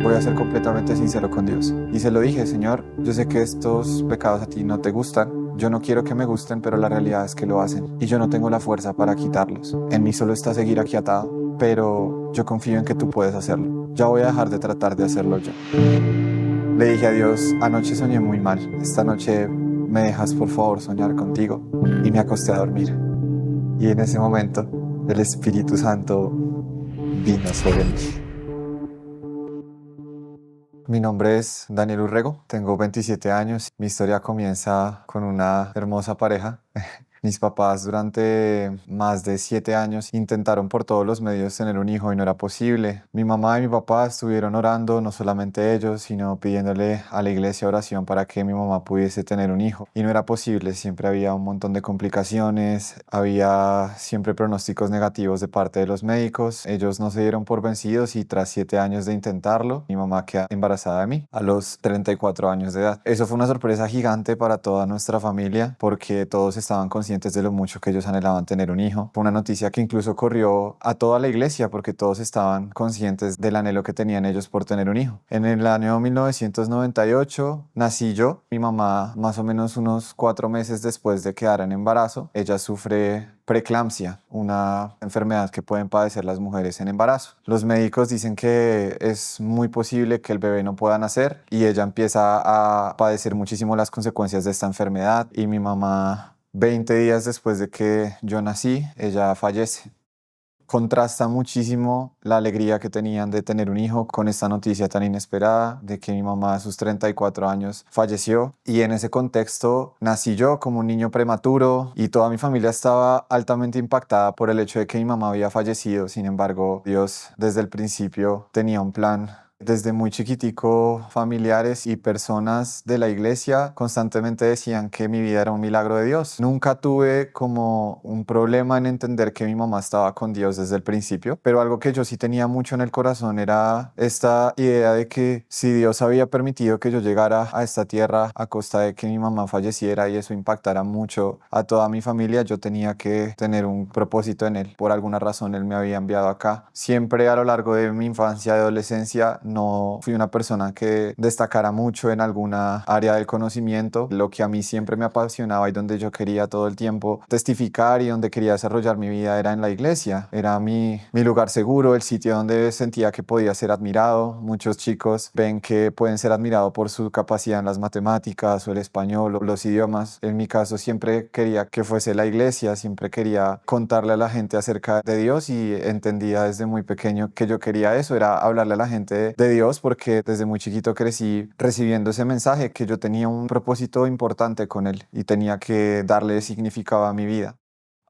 voy a ser completamente sincero con Dios. Y se lo dije: Señor, yo sé que estos pecados a ti no te gustan. Yo no quiero que me gusten, pero la realidad es que lo hacen. Y yo no tengo la fuerza para quitarlos. En mí solo está seguir aquí atado, pero yo confío en que tú puedes hacerlo. Ya voy a dejar de tratar de hacerlo yo. Le dije a Dios: anoche soñé muy mal. Esta noche me dejas por favor soñar contigo. Y me acosté a dormir. Y en ese momento el Espíritu Santo vino sobre mí. Mi nombre es Daniel Urrego, tengo 27 años. Mi historia comienza con una hermosa pareja. Mis papás durante más de 7 años intentaron por todos los medios tener un hijo y no era posible. Mi mamá y mi papá estuvieron orando, no solamente ellos, sino pidiéndole a la iglesia oración para que mi mamá pudiese tener un hijo. Y no era posible, siempre había un montón de complicaciones, había siempre pronósticos negativos de parte de los médicos. Ellos no se dieron por vencidos y tras 7 años de intentarlo, mi mamá queda embarazada de mí a los 34 años de edad. Eso fue una sorpresa gigante para toda nuestra familia porque todos estaban conscientes de lo mucho que ellos anhelaban tener un hijo. Fue una noticia que incluso corrió a toda la iglesia porque todos estaban conscientes del anhelo que tenían ellos por tener un hijo. En el año 1998 nací yo. Mi mamá, más o menos unos 4 meses después de quedar en embarazo, ella sufre preeclampsia, una enfermedad que pueden padecer las mujeres en embarazo. Los médicos dicen que es muy posible que el bebé no pueda nacer y ella empieza a padecer muchísimo las consecuencias de esta enfermedad y mi mamá, 20 días después de que yo nací, ella fallece. Contrasta muchísimo la alegría que tenían de tener un hijo con esta noticia tan inesperada de que mi mamá a sus 34 años falleció. Y en ese contexto nací yo como un niño prematuro y toda mi familia estaba altamente impactada por el hecho de que mi mamá había fallecido. Sin embargo, Dios desde el principio tenía un plan. Desde muy chiquitico, familiares y personas de la iglesia constantemente decían que mi vida era un milagro de Dios. Nunca tuve como un problema en entender que mi mamá estaba con Dios desde el principio, pero algo que yo sí tenía mucho en el corazón era esta idea de que si Dios había permitido que yo llegara a esta tierra a costa de que mi mamá falleciera y eso impactara mucho a toda mi familia, yo tenía que tener un propósito en Él. Por alguna razón Él me había enviado acá. Siempre a lo largo de mi infancia y adolescencia no fui una persona que destacara mucho en alguna área del conocimiento. Lo que a mí siempre me apasionaba y donde yo quería todo el tiempo testificar y donde quería desarrollar mi vida era en la iglesia. Era mi lugar seguro, el sitio donde sentía que podía ser admirado. Muchos chicos ven que pueden ser admirados por su capacidad en las matemáticas o el español o los idiomas. En mi caso siempre quería que fuese la iglesia, siempre quería contarle a la gente acerca de Dios y entendía desde muy pequeño que yo quería eso, era hablarle a la gente de Dios porque desde muy chiquito crecí recibiendo ese mensaje que yo tenía un propósito importante con Él y tenía que darle significado a mi vida.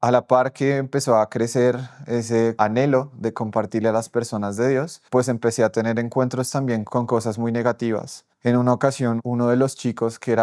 A la par que empezó a crecer ese anhelo de compartirle a las personas de Dios, pues empecé a tener encuentros también con cosas muy negativas. En una ocasión, uno de los chicos que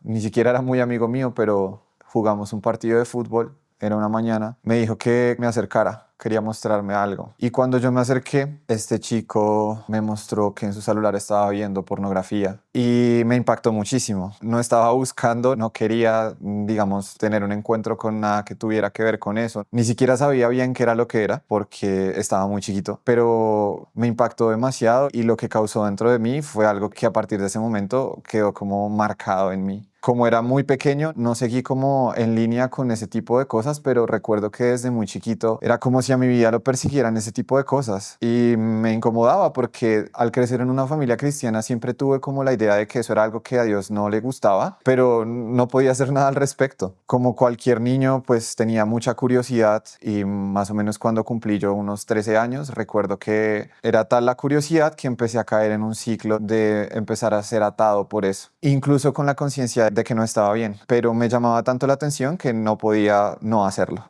ni siquiera era muy amigo mío, pero jugamos un partido de fútbol, era una mañana, me dijo que me acercara, quería mostrarme algo. Y cuando yo me acerqué, este chico me mostró que en su celular estaba viendo pornografía y me impactó muchísimo. No estaba buscando, no quería, digamos, tener un encuentro con nada que tuviera que ver con eso. Ni siquiera sabía bien qué era lo que era porque estaba muy chiquito, pero me impactó demasiado y lo que causó dentro de mí fue algo que a partir de ese momento quedó como marcado en mí. Como era muy pequeño, no seguí como en línea con ese tipo de cosas, pero recuerdo que desde muy chiquito era como si a mi vida lo persiguieran ese tipo de cosas y me incomodaba porque al crecer en una familia cristiana siempre tuve como la idea de que eso era algo que a Dios no le gustaba, pero no podía hacer nada al respecto. Como cualquier niño, pues tenía mucha curiosidad y más o menos cuando cumplí yo unos 13 años, recuerdo que era tal la curiosidad que empecé a caer en un ciclo de empezar a ser atado por eso, incluso con la conciencia de que no estaba bien, pero me llamaba tanto la atención que no podía no hacerlo.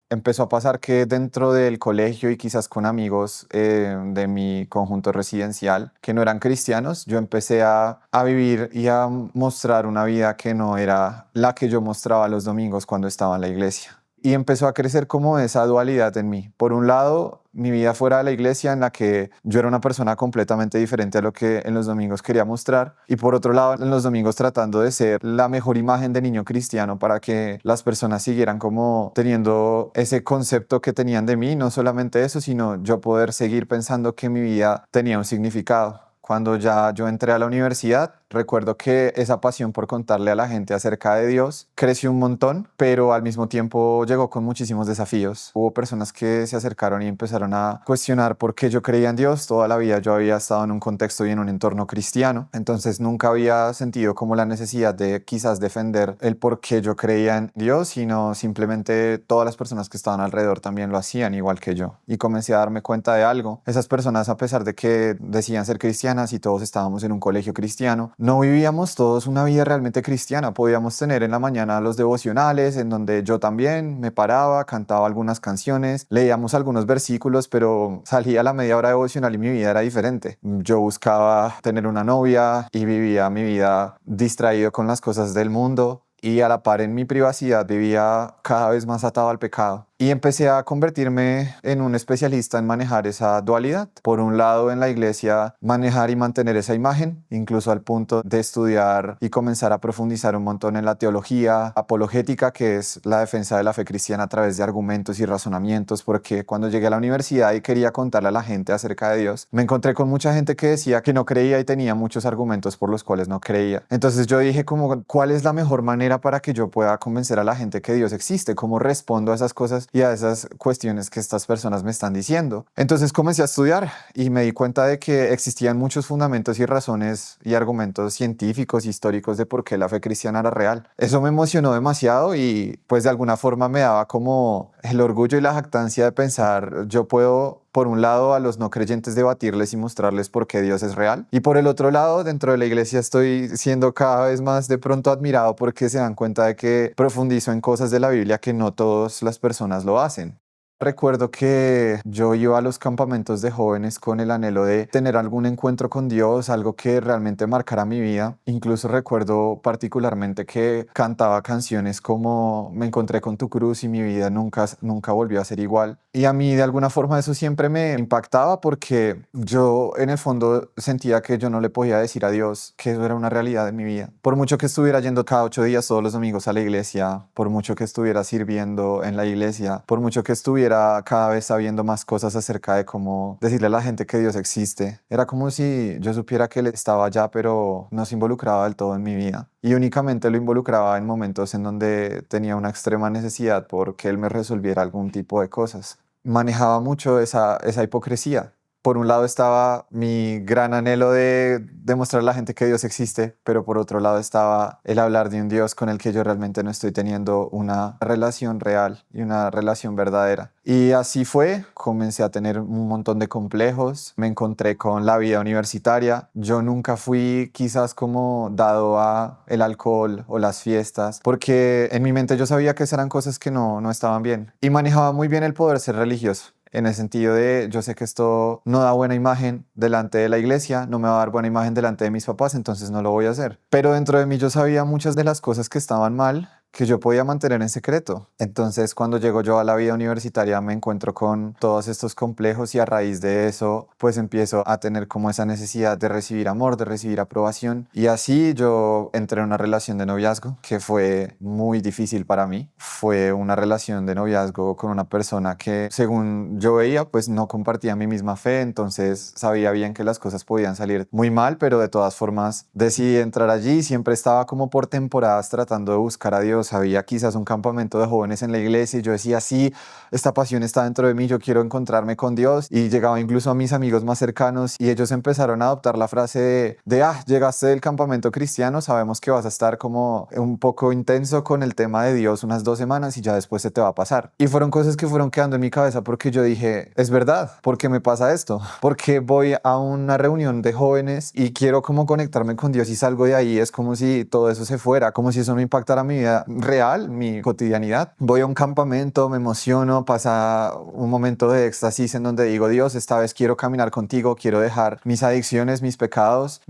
Empezó a pasar que dentro del colegio y quizás con amigos de mi conjunto residencial que no eran cristianos, yo empecé a vivir y a mostrar una vida que no era la que yo mostraba los domingos cuando estaba en la iglesia. Y empezó a crecer como esa dualidad en mí. Por un lado, mi vida fuera de la iglesia en la que yo era una persona completamente diferente a lo que en los domingos quería mostrar. Y por otro lado, en los domingos tratando de ser la mejor imagen de niño cristiano para que las personas siguieran como teniendo ese concepto que tenían de mí. No solamente eso, sino yo poder seguir pensando que mi vida tenía un significado. Cuando ya yo entré a la universidad, recuerdo que esa pasión por contarle a la gente acerca de Dios creció un montón, pero al mismo tiempo llegó con muchísimos desafíos. Hubo personas que se acercaron y empezaron a cuestionar por qué yo creía en Dios. Toda la vida yo había estado en un contexto y en un entorno cristiano, entonces nunca había sentido como la necesidad de quizás defender el por qué yo creía en Dios, sino simplemente todas las personas que estaban alrededor también lo hacían igual que yo. Y comencé a darme cuenta de algo. Esas personas, a pesar de que decían ser cristianas y todos estábamos en un colegio cristiano, no vivíamos todos una vida realmente cristiana. Podíamos tener en la mañana los devocionales, en donde yo también me paraba, cantaba algunas canciones, leíamos algunos versículos, pero salía a la media hora devocional y mi vida era diferente. Yo buscaba tener una novia y vivía mi vida distraído con las cosas del mundo. Y a la par en mi privacidad vivía cada vez más atado al pecado. Y empecé a convertirme en un especialista en manejar esa dualidad. Por un lado, en la iglesia, manejar y mantener esa imagen, incluso al punto de estudiar y comenzar a profundizar un montón en la teología apologética, que es la defensa de la fe cristiana a través de argumentos y razonamientos, porque cuando llegué a la universidad y quería contarle a la gente acerca de Dios, me encontré con mucha gente que decía que no creía y tenía muchos argumentos por los cuales no creía. Entonces yo dije como, ¿cuál es la mejor manera para que yo pueda convencer a la gente que Dios existe? ¿Cómo respondo a esas cosas y a esas cuestiones que estas personas me están diciendo? Entonces comencé a estudiar y me di cuenta de que existían muchos fundamentos y razones y argumentos científicos, históricos de por qué la fe cristiana era real. Eso me emocionó demasiado y pues de alguna forma me daba como el orgullo y la jactancia de pensar, yo puedo por un lado a los no creyentes debatirles y mostrarles por qué Dios es real, y por el otro lado dentro de la iglesia estoy siendo cada vez más de pronto admirado porque se dan cuenta de que profundizo en cosas de la Biblia que no todas las personas lo hacen. Recuerdo que yo iba a los campamentos de jóvenes con el anhelo de tener algún encuentro con Dios, algo que realmente marcara mi vida. Incluso recuerdo particularmente que cantaba canciones como Me encontré con tu cruz y mi vida nunca volvió a ser igual. Y a mí de alguna forma eso siempre me impactaba porque yo en el fondo sentía que yo no le podía decir a Dios que eso era una realidad en mi vida. Por mucho que estuviera yendo cada 8 días todos los domingos a la iglesia, por mucho que estuviera sirviendo en la iglesia, por mucho que estuviera cada vez sabiendo más cosas acerca de cómo decirle a la gente que Dios existe. Era como si yo supiera que Él estaba allá, pero no se involucraba del todo en mi vida. Y únicamente lo involucraba en momentos en donde tenía una extrema necesidad porque Él me resolviera algún tipo de cosas. Manejaba mucho esa hipocresía. Por un lado estaba mi gran anhelo de demostrar a la gente que Dios existe, pero por otro lado estaba el hablar de un Dios con el que yo realmente no estoy teniendo una relación real y una relación verdadera. Y así fue, comencé a tener un montón de complejos, me encontré con la vida universitaria. Yo nunca fui quizás como dado a el alcohol o las fiestas, porque en mi mente yo sabía que esas eran cosas que no estaban bien. Y manejaba muy bien el poder ser religioso. En el sentido de, yo sé que esto no da buena imagen delante de la iglesia, no me va a dar buena imagen delante de mis papás, entonces no lo voy a hacer. Pero dentro de mí yo sabía muchas de las cosas que estaban mal, que yo podía mantener en secreto. Entonces, cuando llego yo a la vida universitaria, me encuentro con todos estos complejos y a raíz de eso, pues empiezo a tener como esa necesidad de recibir amor, de recibir aprobación. Y así yo entré en una relación de noviazgo que fue muy difícil para mí. Fue una relación de noviazgo con una persona que, según yo veía, pues no compartía mi misma fe. Entonces, sabía bien que las cosas podían salir muy mal, pero de todas formas decidí entrar allí. Siempre estaba como por temporadas tratando de buscar a Dios. Había quizás un campamento de jóvenes en la iglesia y yo decía, sí, esta pasión está dentro de mí, yo quiero encontrarme con Dios. Y llegaba incluso a mis amigos más cercanos y ellos empezaron a adoptar la frase llegaste del campamento cristiano, sabemos que vas a estar como un poco intenso con el tema de Dios unas 2 semanas y ya después se te va a pasar. Y fueron cosas que fueron quedando en mi cabeza porque yo dije, es verdad, ¿por qué me pasa esto? Porque voy a una reunión de jóvenes y quiero como conectarme con Dios y salgo de ahí, es como si todo eso se fuera, como si eso no impactara mi vida real, mi cotidianidad. Voy a un campamento, me emociono, pasa un momento de éxtasis en donde digo, Dios, esta vez quiero caminar contigo, quiero dejar mis adicciones, mis pecados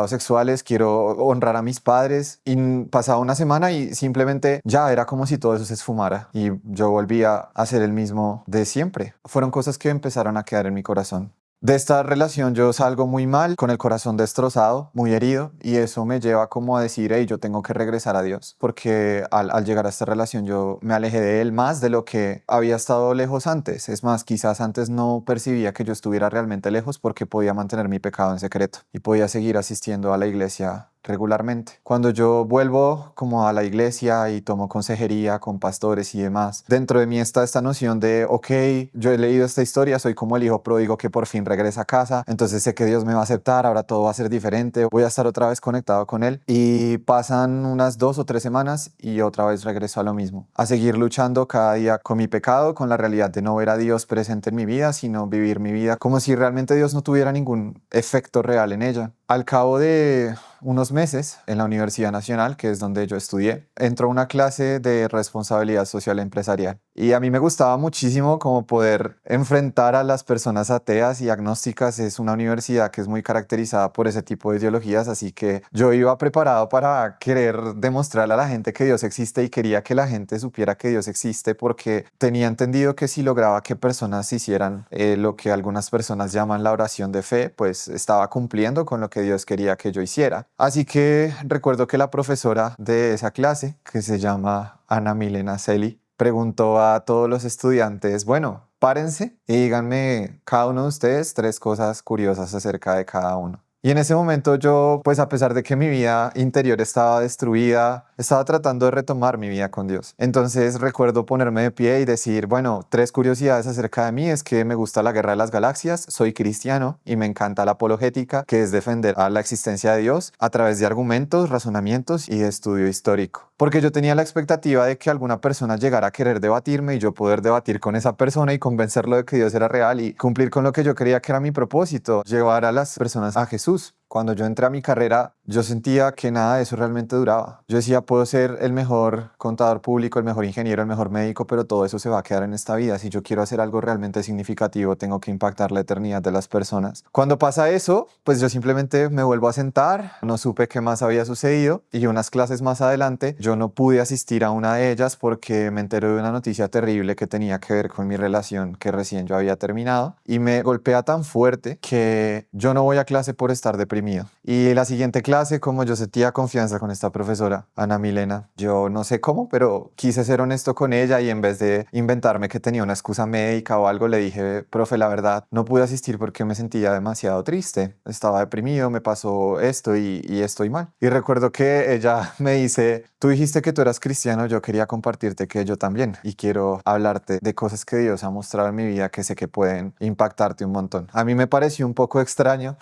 sexuales, quiero honrar a mis padres. Y pasaba una semana y simplemente ya era como si todo eso se esfumara y yo volvía a ser el mismo de siempre. Fueron cosas que empezaron a quedar en mi corazón. De esta relación yo salgo muy mal, con el corazón destrozado, muy herido, y eso me lleva como a decir, hey, yo tengo que regresar a Dios, porque al llegar a esta relación yo me alejé de Él más de lo que había estado lejos antes. Es más, quizás antes no percibía que yo estuviera realmente lejos porque podía mantener mi pecado en secreto y podía seguir asistiendo a la iglesia regularmente. Cuando yo vuelvo como a la iglesia y tomo consejería con pastores y demás, dentro de mí está esta noción de, ok, yo he leído esta historia, soy como el hijo pródigo que por fin regresa a casa, entonces sé que Dios me va a aceptar, ahora todo va a ser diferente, voy a estar otra vez conectado con Él. Y pasan unas 2 o 3 semanas y otra vez regreso a lo mismo, a seguir luchando cada día con mi pecado, con la realidad de no ver a Dios presente en mi vida, sino vivir mi vida como si realmente Dios no tuviera ningún efecto real en ella. Al cabo de unos meses en la Universidad Nacional, que es donde yo estudié, entró una clase de responsabilidad social empresarial. Y a mí me gustaba muchísimo como poder enfrentar a las personas ateas y agnósticas. Es una universidad que es muy caracterizada por ese tipo de ideologías, así que yo iba preparado para querer demostrarle a la gente que Dios existe y quería que la gente supiera que Dios existe porque tenía entendido que si lograba que personas hicieran lo que algunas personas llaman la oración de fe, pues estaba cumpliendo con lo que Dios quería que yo hiciera. Así que recuerdo que la profesora de esa clase, que se llama Ana Milena Celi, preguntó a todos los estudiantes, bueno, párense y díganme cada uno de ustedes 3 cosas curiosas acerca de cada uno. Y en ese momento yo, pues a pesar de que mi vida interior estaba destruida, estaba tratando de retomar mi vida con Dios. Entonces recuerdo ponerme de pie y decir, bueno, 3 curiosidades acerca de mí es que me gusta la guerra de las galaxias, soy cristiano y me encanta la apologética, que es defender a la existencia de Dios a través de argumentos, razonamientos y de estudio histórico. Porque yo tenía la expectativa de que alguna persona llegara a querer debatirme y yo poder debatir con esa persona y convencerlo de que Dios era real y cumplir con lo que yo creía que era mi propósito, llevar a las personas a Jesús. Cuando yo entré a mi carrera, yo sentía que nada de eso realmente duraba. Yo decía, puedo ser el mejor contador público, el mejor ingeniero, el mejor médico, pero todo eso se va a quedar en esta vida. Si yo quiero hacer algo realmente significativo, tengo que impactar la eternidad de las personas. Cuando pasa eso, pues yo simplemente me vuelvo a sentar, no supe qué más había sucedido y unas clases más adelante yo no pude asistir a una de ellas porque me enteré de una noticia terrible que tenía que ver con mi relación que recién yo había terminado y me golpea tan fuerte que yo no voy a clase por estar deprimido. Y la siguiente clase, como yo sentía confianza con esta profesora, Ana Milena, yo no sé cómo, pero quise ser honesto con ella y en vez de inventarme que tenía una excusa médica o algo, le dije, profe, la verdad, no pude asistir porque me sentía demasiado triste. Estaba deprimido, me pasó esto y estoy mal. Y recuerdo que ella me dice, tú dijiste que tú eras cristiano, yo quería compartirte que yo también y quiero hablarte de cosas que Dios ha mostrado en mi vida que sé que pueden impactarte un montón. A mí me pareció un poco extraño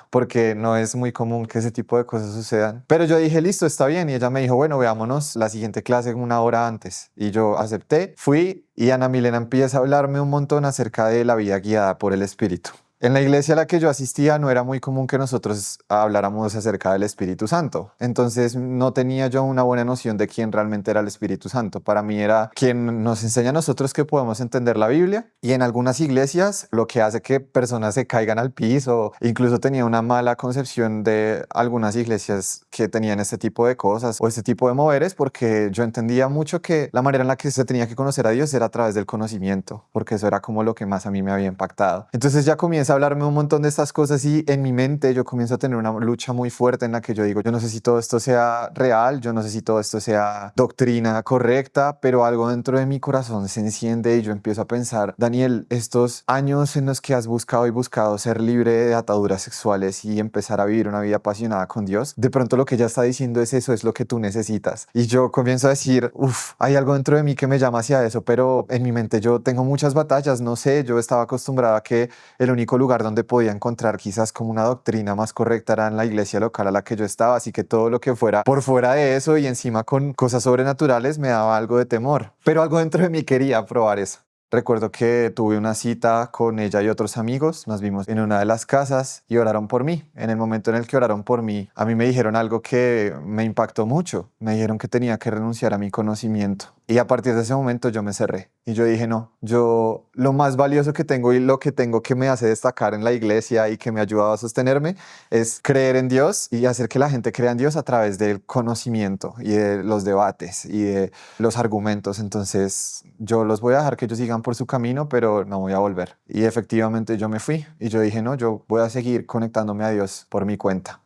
porque no es muy común que ese tipo de cosas sucedan. Pero yo dije, listo, está bien. Y ella me dijo, bueno, veámonos la siguiente clase 1 hora antes. Y yo acepté, fui y Ana Milena empieza a hablarme un montón acerca de la vida guiada por el Espíritu. En la iglesia a la que yo asistía no era muy común que nosotros habláramos acerca del Espíritu Santo. Entonces no tenía yo una buena noción de quién realmente era el Espíritu Santo. Para mí era quien nos enseña a nosotros que podemos entender la Biblia. Y en algunas iglesias lo que hace que personas se caigan al piso. Incluso tenía una mala concepción de algunas iglesias que tenían este tipo de cosas o este tipo de moveres porque yo entendía mucho que la manera en la que se tenía que conocer a Dios era a través del conocimiento, porque eso era como lo que más a mí me había impactado. Entonces ya comienza a hablarme un montón de estas cosas y en mi mente yo comienzo a tener una lucha muy fuerte en la que yo digo, yo no sé si todo esto sea real, yo no sé si todo esto sea doctrina correcta, pero algo dentro de mi corazón se enciende y yo empiezo a pensar, Daniel, estos años en los que has buscado y buscado ser libre de ataduras sexuales y empezar a vivir una vida apasionada con Dios, de pronto lo que ella está diciendo es eso, es lo que tú necesitas. Y yo comienzo a decir, hay algo dentro de mí que me llama hacia eso, pero en mi mente yo tengo muchas batallas, no sé, yo estaba acostumbrado a que el único lugar donde podía encontrar quizás como una doctrina más correcta era en la iglesia local a la que yo estaba, así que todo lo que fuera por fuera de eso y encima con cosas sobrenaturales me daba algo de temor, pero algo dentro de mí quería probar eso. Recuerdo que tuve una cita con ella y otros amigos, nos vimos en una de las casas y oraron por mí. En el momento en el que oraron por mí, a mí me dijeron algo que me impactó mucho. Me dijeron que tenía que renunciar a mi conocimiento Y a partir de ese momento yo me cerré y yo dije, no, yo lo más valioso que tengo y lo que tengo que me hace destacar en la iglesia y que me ha ayudado a sostenerme es creer en Dios y hacer que la gente crea en Dios a través del conocimiento y de los debates y de los argumentos. Entonces yo los voy a dejar que ellos sigan por su camino, pero no voy a volver. Y efectivamente yo me fui y yo dije, no, yo voy a seguir conectándome a Dios por mi cuenta.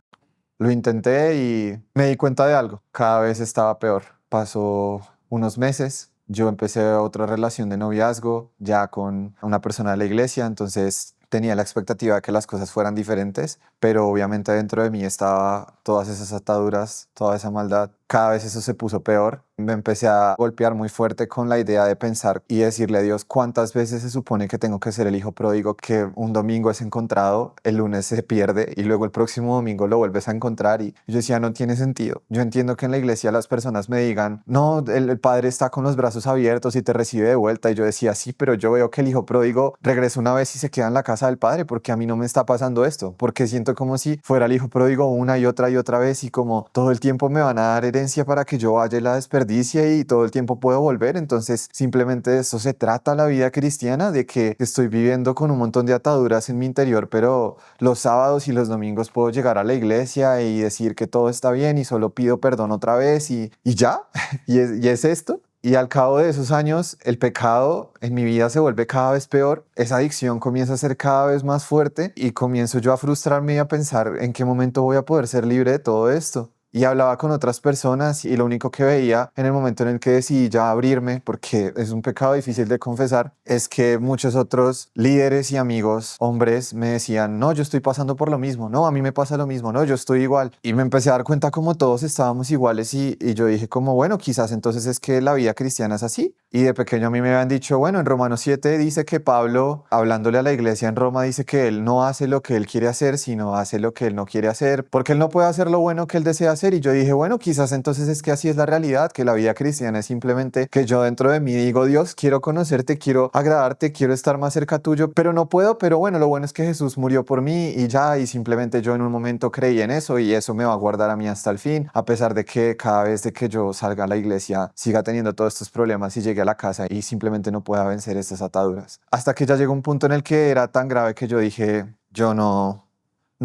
Lo intenté y me di cuenta de algo. Cada vez estaba peor. Pasó unos meses. Yo empecé otra relación de noviazgo ya con una persona de la iglesia, entonces tenía la expectativa de que las cosas fueran diferentes, pero obviamente dentro de mí estaba todas esas ataduras, toda esa maldad. Cada vez eso se puso peor. Me empecé a golpear muy fuerte con la idea de pensar y decirle a Dios cuántas veces se supone que tengo que ser el hijo pródigo, que un domingo es encontrado, el lunes se pierde y luego el próximo domingo lo vuelves a encontrar. Y yo decía, no tiene sentido. Yo entiendo que en la iglesia las personas me digan, no, el padre está con los brazos abiertos y te recibe de vuelta. Y yo decía, sí, pero yo veo que el hijo pródigo regresa una vez y se queda en la casa del padre, porque a mí no me está pasando esto, porque siento como si fuera el hijo pródigo una y otra vez y como todo el tiempo me van a dar herencia para que yo vaya y la desperdicie y todo el tiempo puedo volver. Entonces simplemente de eso se trata la vida cristiana, de que estoy viviendo con un montón de ataduras en mi interior, pero los sábados y los domingos puedo llegar a la iglesia y decir que todo está bien y solo pido perdón otra vez y ya, y es esto. Y al cabo de esos años, el pecado en mi vida se vuelve cada vez peor, esa adicción comienza a ser cada vez más fuerte y comienzo yo a frustrarme y a pensar en qué momento voy a poder ser libre de todo esto. Y hablaba con otras personas y lo único que veía en el momento en el que decidí ya abrirme, porque es un pecado difícil de confesar, es que muchos otros líderes y amigos, hombres, me decían, no, yo estoy pasando por lo mismo, no, a mí me pasa lo mismo, no, yo estoy igual. Y me empecé a dar cuenta como todos estábamos iguales y yo dije como, bueno, quizás entonces es que la vida cristiana es así. Y de pequeño a mí me habían dicho, bueno, en Romanos 7 dice que Pablo, hablándole a la iglesia en Roma, dice que él no hace lo que él quiere hacer, sino hace lo que él no quiere hacer, porque él no puede hacer lo bueno que él desea hacer. Y yo dije, bueno, quizás entonces es que así es la realidad, que la vida cristiana es simplemente que yo dentro de mí digo, Dios, quiero conocerte, quiero agradarte, quiero estar más cerca tuyo, pero no puedo. Pero bueno, lo bueno es que Jesús murió por mí y ya, y simplemente yo en un momento creí en eso y eso me va a guardar a mí hasta el fin, a pesar de que cada vez de que yo salga a la iglesia siga teniendo todos estos problemas y llegue a la casa y simplemente no pueda vencer estas ataduras. Hasta que ya llegó un punto en el que era tan grave que yo dije, yo no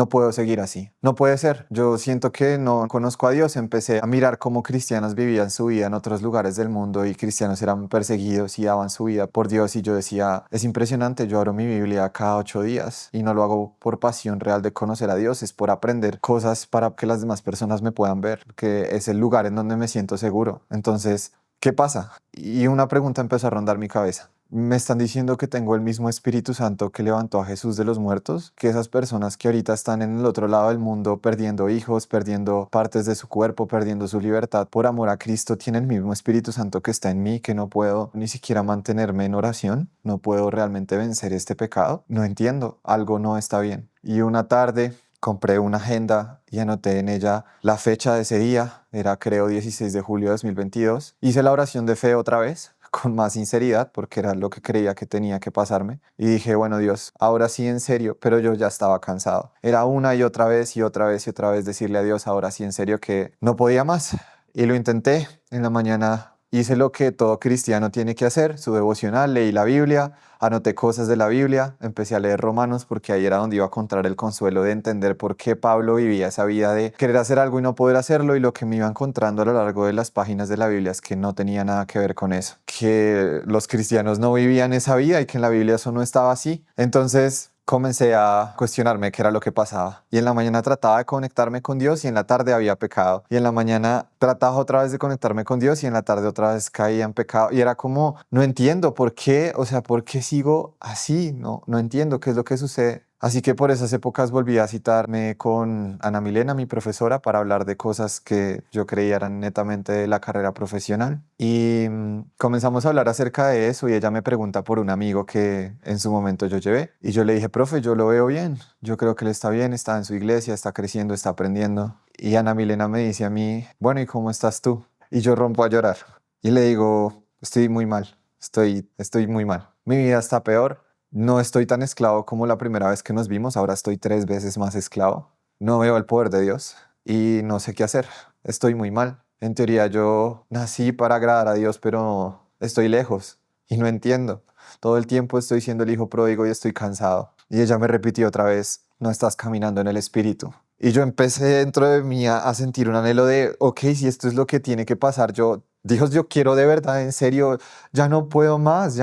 puedo seguir así. No puede ser. Yo siento que no conozco a Dios. Empecé a mirar cómo cristianos vivían su vida en otros lugares del mundo y cristianos eran perseguidos y daban su vida por Dios. Y yo decía, es impresionante. Yo abro mi Biblia cada 8 días y no lo hago por pasión real de conocer a Dios. Es por aprender cosas para que las demás personas me puedan ver, que es el lugar en donde me siento seguro. Entonces, ¿qué pasa? Y una pregunta empezó a rondar mi cabeza. Me están diciendo que tengo el mismo Espíritu Santo que levantó a Jesús de los muertos, que esas personas que ahorita están en el otro lado del mundo perdiendo hijos, perdiendo partes de su cuerpo, perdiendo su libertad por amor a Cristo, tienen el mismo Espíritu Santo que está en mí, que no puedo ni siquiera mantenerme en oración, no puedo realmente vencer este pecado. No entiendo, algo no está bien. Y una tarde compré una agenda y anoté en ella la fecha de ese día, era creo 16 de julio de 2022. Hice la oración de fe otra vez, con más sinceridad, porque era lo que creía que tenía que pasarme. Y dije, bueno, Dios, ahora sí en serio, pero yo ya estaba cansado. Era una y otra vez y otra vez y otra vez decirle a Dios, ahora sí en serio, que no podía más. Y lo intenté. En la mañana hice lo que todo cristiano tiene que hacer, su devocional, leí la Biblia, anoté cosas de la Biblia, empecé a leer Romanos porque ahí era donde iba a encontrar el consuelo de entender por qué Pablo vivía esa vida de querer hacer algo y no poder hacerlo, y lo que me iba encontrando a lo largo de las páginas de la Biblia es que no tenía nada que ver con eso, que los cristianos no vivían esa vida y que en la Biblia eso no estaba así. Entonces comencé a cuestionarme qué era lo que pasaba. Y en la mañana trataba de conectarme con Dios y en la tarde había pecado. Y en la mañana trataba otra vez de conectarme con Dios y en la tarde otra vez caía en pecado. Y era como, no entiendo por qué, o sea, ¿por qué sigo así? No entiendo qué es lo que sucede. Así que por esas épocas volví a citarme con Ana Milena, mi profesora, para hablar de cosas que yo creía eran netamente de la carrera profesional. Y comenzamos a hablar acerca de eso y ella me pregunta por un amigo que en su momento yo llevé. Y yo le dije, profe, yo lo veo bien. Yo creo que él está bien, está en su iglesia, está creciendo, está aprendiendo. Y Ana Milena me dice a mí, bueno, ¿y cómo estás tú? Y yo rompo a llorar. Y le digo, estoy muy mal, estoy muy mal. Mi vida está peor. No estoy tan esclavo como la primera vez que nos vimos, ahora estoy 3 veces más esclavo. No veo el poder de Dios y no sé qué hacer. Estoy muy mal. En teoría yo nací para agradar a Dios, pero estoy lejos y no entiendo. Todo el tiempo estoy siendo el hijo pródigo y estoy cansado. Y ella me repitió otra vez, no estás caminando en el Espíritu. Y yo empecé dentro de mí a sentir un anhelo de, ok, si esto es lo que tiene que pasar, Dios, yo quiero de verdad, en serio, ya no puedo más,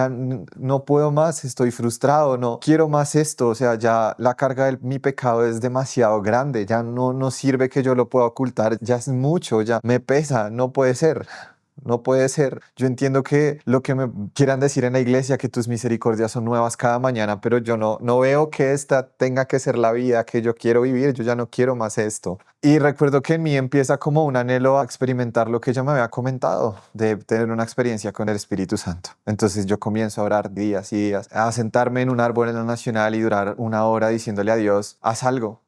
no puedo más, estoy frustrado, no quiero más esto, o sea, ya la carga de mi pecado es demasiado grande, ya no sirve que yo lo pueda ocultar, ya es mucho, ya me pesa, no puede ser. No puede ser. Yo entiendo que lo que me quieran decir en la iglesia, que tus misericordias son nuevas cada mañana, pero yo no veo que esta tenga que ser la vida que yo quiero vivir. Yo ya no quiero más esto. Y recuerdo que en mí empieza como un anhelo a experimentar lo que ella me había comentado, de tener una experiencia con el Espíritu Santo. Entonces yo comienzo a orar días y días, a sentarme en un árbol en la Nacional y durar una hora diciéndole a Dios, haz algo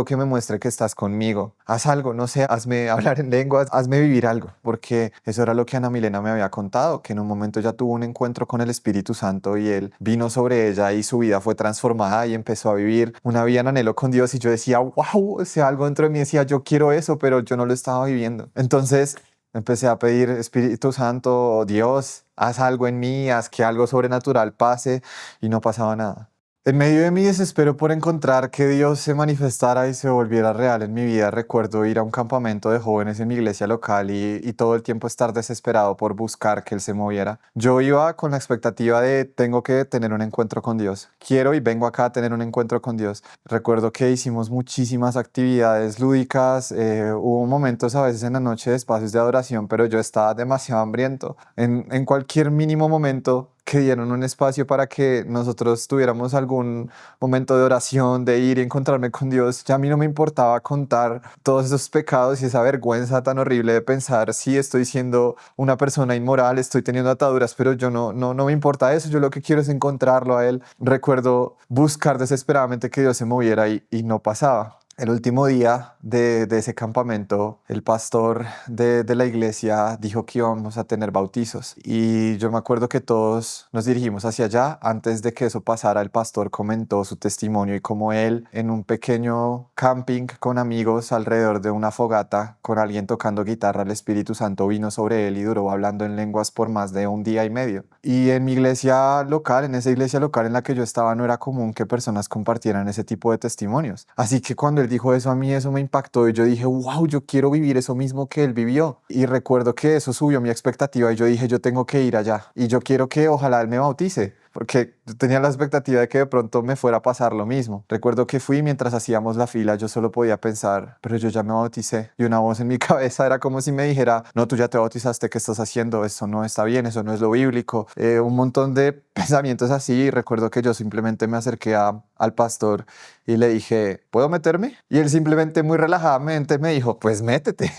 que me muestre que estás conmigo, haz algo, no sé, hazme hablar en lenguas, hazme vivir algo, porque eso era lo que Ana Milena me había contado, que en un momento ya tuvo un encuentro con el Espíritu Santo y él vino sobre ella y su vida fue transformada y empezó a vivir una vida en anhelo con Dios y yo decía, wow, o sea, algo dentro de mí decía, yo quiero eso, pero yo no lo estaba viviendo. Entonces empecé a pedir, Espíritu Santo, Dios, haz algo en mí, haz que algo sobrenatural pase y no pasaba nada. En medio de mi desespero por encontrar que Dios se manifestara y se volviera real en mi vida, recuerdo ir a un campamento de jóvenes en mi iglesia local y todo el tiempo estar desesperado por buscar que Él se moviera. Yo iba con la expectativa de tengo que tener un encuentro con Dios. Quiero y vengo acá a tener un encuentro con Dios. Recuerdo que hicimos muchísimas actividades lúdicas, hubo momentos a veces en la noche de espacios de adoración, pero yo estaba demasiado hambriento. En cualquier mínimo momento que dieron un espacio para que nosotros tuviéramos algún momento de oración, de ir y encontrarme con Dios. Ya a mí no me importaba contar todos esos pecados y esa vergüenza tan horrible de pensar si estoy siendo una persona inmoral, estoy teniendo ataduras, pero yo no me importa eso. Yo lo que quiero es encontrarlo a Él. Recuerdo buscar desesperadamente que Dios se moviera y no pasaba. El último día de ese campamento, el pastor de la iglesia dijo que íbamos a tener bautizos y yo me acuerdo que todos nos dirigimos hacia allá. Antes de que eso pasara, el pastor comentó su testimonio y cómo él en un pequeño camping con amigos alrededor de una fogata con alguien tocando guitarra, el Espíritu Santo vino sobre él y duró hablando en lenguas por más de un día y medio. Y en mi iglesia local, en esa iglesia local en la que yo estaba, no era común que personas compartieran ese tipo de testimonios. Así que cuando él dijo eso a mí, eso me impactó y yo dije, wow, yo quiero vivir eso mismo que él vivió. Y recuerdo que eso subió mi expectativa y yo dije, yo tengo que ir allá y yo quiero que ojalá él me bautice, porque yo tenía la expectativa de que de pronto me fuera a pasar lo mismo. Recuerdo que fui mientras hacíamos la fila, yo solo podía pensar, pero yo ya me bauticé. Y una voz en mi cabeza era como si me dijera, no, tú ya te bautizaste, ¿qué estás haciendo? Eso no está bien, eso no es lo bíblico. Un montón de pensamientos así. Y recuerdo que yo simplemente me acerqué al pastor y le dije, ¿puedo meterme? Y él simplemente muy relajadamente me dijo, pues métete.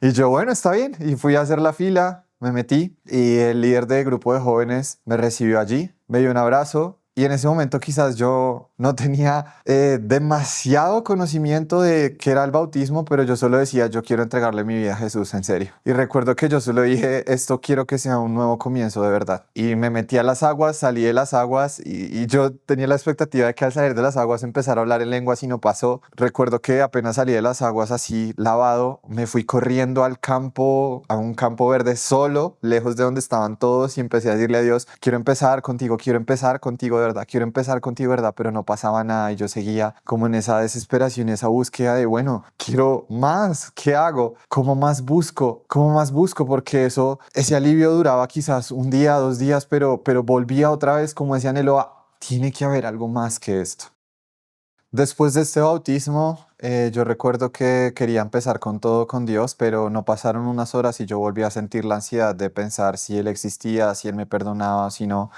Y yo, bueno, está bien. Y fui a hacer la fila. Me metí y el líder del grupo de jóvenes me recibió allí, me dio un abrazo y en ese momento quizás yo no tenía demasiado conocimiento de qué era el bautismo, pero yo solo decía, yo quiero entregarle mi vida a Jesús, en serio. Y recuerdo que yo solo dije, esto quiero que sea un nuevo comienzo de verdad. Y me metí a las aguas, salí de las aguas y yo tenía la expectativa de que al salir de las aguas empezara a hablar en lenguas y no pasó. Recuerdo que apenas salí de las aguas así lavado, me fui corriendo al campo, a un campo verde solo, lejos de donde estaban todos y empecé a decirle a Dios, quiero empezar contigo de verdad, quiero empezar contigo de verdad, pero no pasaba nada y yo seguía como en esa desesperación, esa búsqueda de, bueno, quiero más, ¿qué hago? ¿Cómo más busco? ¿Cómo más busco? Porque ese alivio duraba quizás un día, 2 días, pero volvía otra vez como ese anhelo a, tiene que haber algo más que esto. Después de este bautismo, yo recuerdo que quería empezar con todo con Dios, pero no pasaron unas horas y yo volví a sentir la ansiedad de pensar si Él existía, si Él me perdonaba, si no.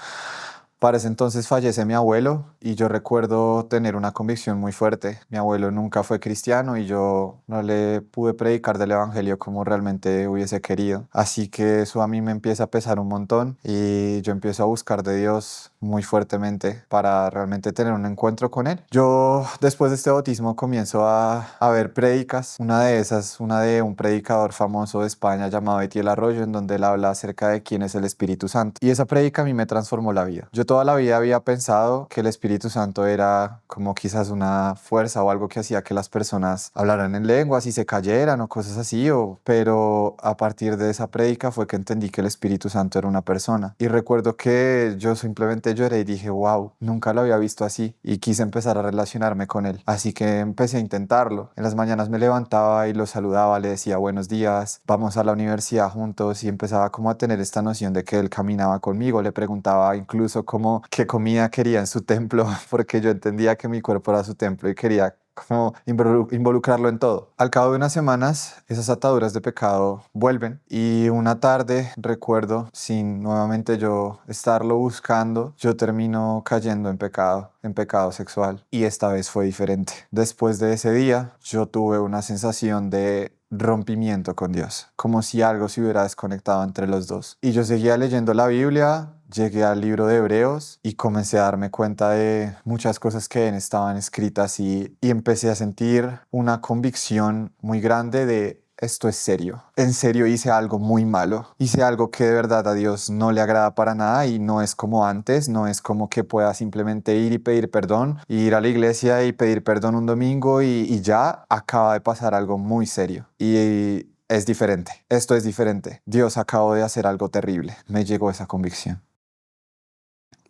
Para ese entonces fallece mi abuelo y yo recuerdo tener una convicción muy fuerte. Mi abuelo nunca fue cristiano y yo no le pude predicar del evangelio como realmente hubiese querido. Así que eso a mí me empieza a pesar un montón y yo empiezo a buscar de Dios muy fuertemente para realmente tener un encuentro con Él. Yo después de este bautismo comienzo a ver prédicas. Una de esas, una de un predicador famoso de España llamado Etiel Arroyo, en donde él habla acerca de quién es el Espíritu Santo. Y esa prédica a mí me transformó la vida. Yo toda la vida había pensado que el Espíritu Santo era como quizás una fuerza o algo que hacía que las personas hablaran en lenguas y se cayeran o cosas así, pero a partir de esa prédica fue que entendí que el Espíritu Santo era una persona. Y recuerdo que yo simplemente lloré y dije, wow, nunca lo había visto así y quise empezar a relacionarme con él. Así que empecé a intentarlo. En las mañanas me levantaba y lo saludaba, le decía buenos días, vamos a la universidad juntos y empezaba como a tener esta noción de que él caminaba conmigo. Le preguntaba incluso como qué comida quería en su templo porque yo entendía que mi cuerpo era su templo y quería como involucrarlo en todo. Al cabo de unas semanas, esas ataduras de pecado vuelven y una tarde, recuerdo, sin nuevamente yo estarlo buscando, yo termino cayendo en pecado sexual y esta vez fue diferente. Después de ese día, yo tuve una sensación de rompimiento con Dios, como si algo se hubiera desconectado entre los dos. Y yo seguía leyendo la Biblia, llegué al libro de Hebreos y comencé a darme cuenta de muchas cosas que estaban escritas y empecé a sentir una convicción muy grande de esto es serio. En serio hice algo muy malo. Hice algo que de verdad a Dios no le agrada para nada y no es como antes, no es como que pueda simplemente ir y pedir perdón, ir a la iglesia y pedir perdón un domingo y ya acaba de pasar algo muy serio. Y es diferente. Esto es diferente. Dios acabó de hacer algo terrible. Me llegó esa convicción.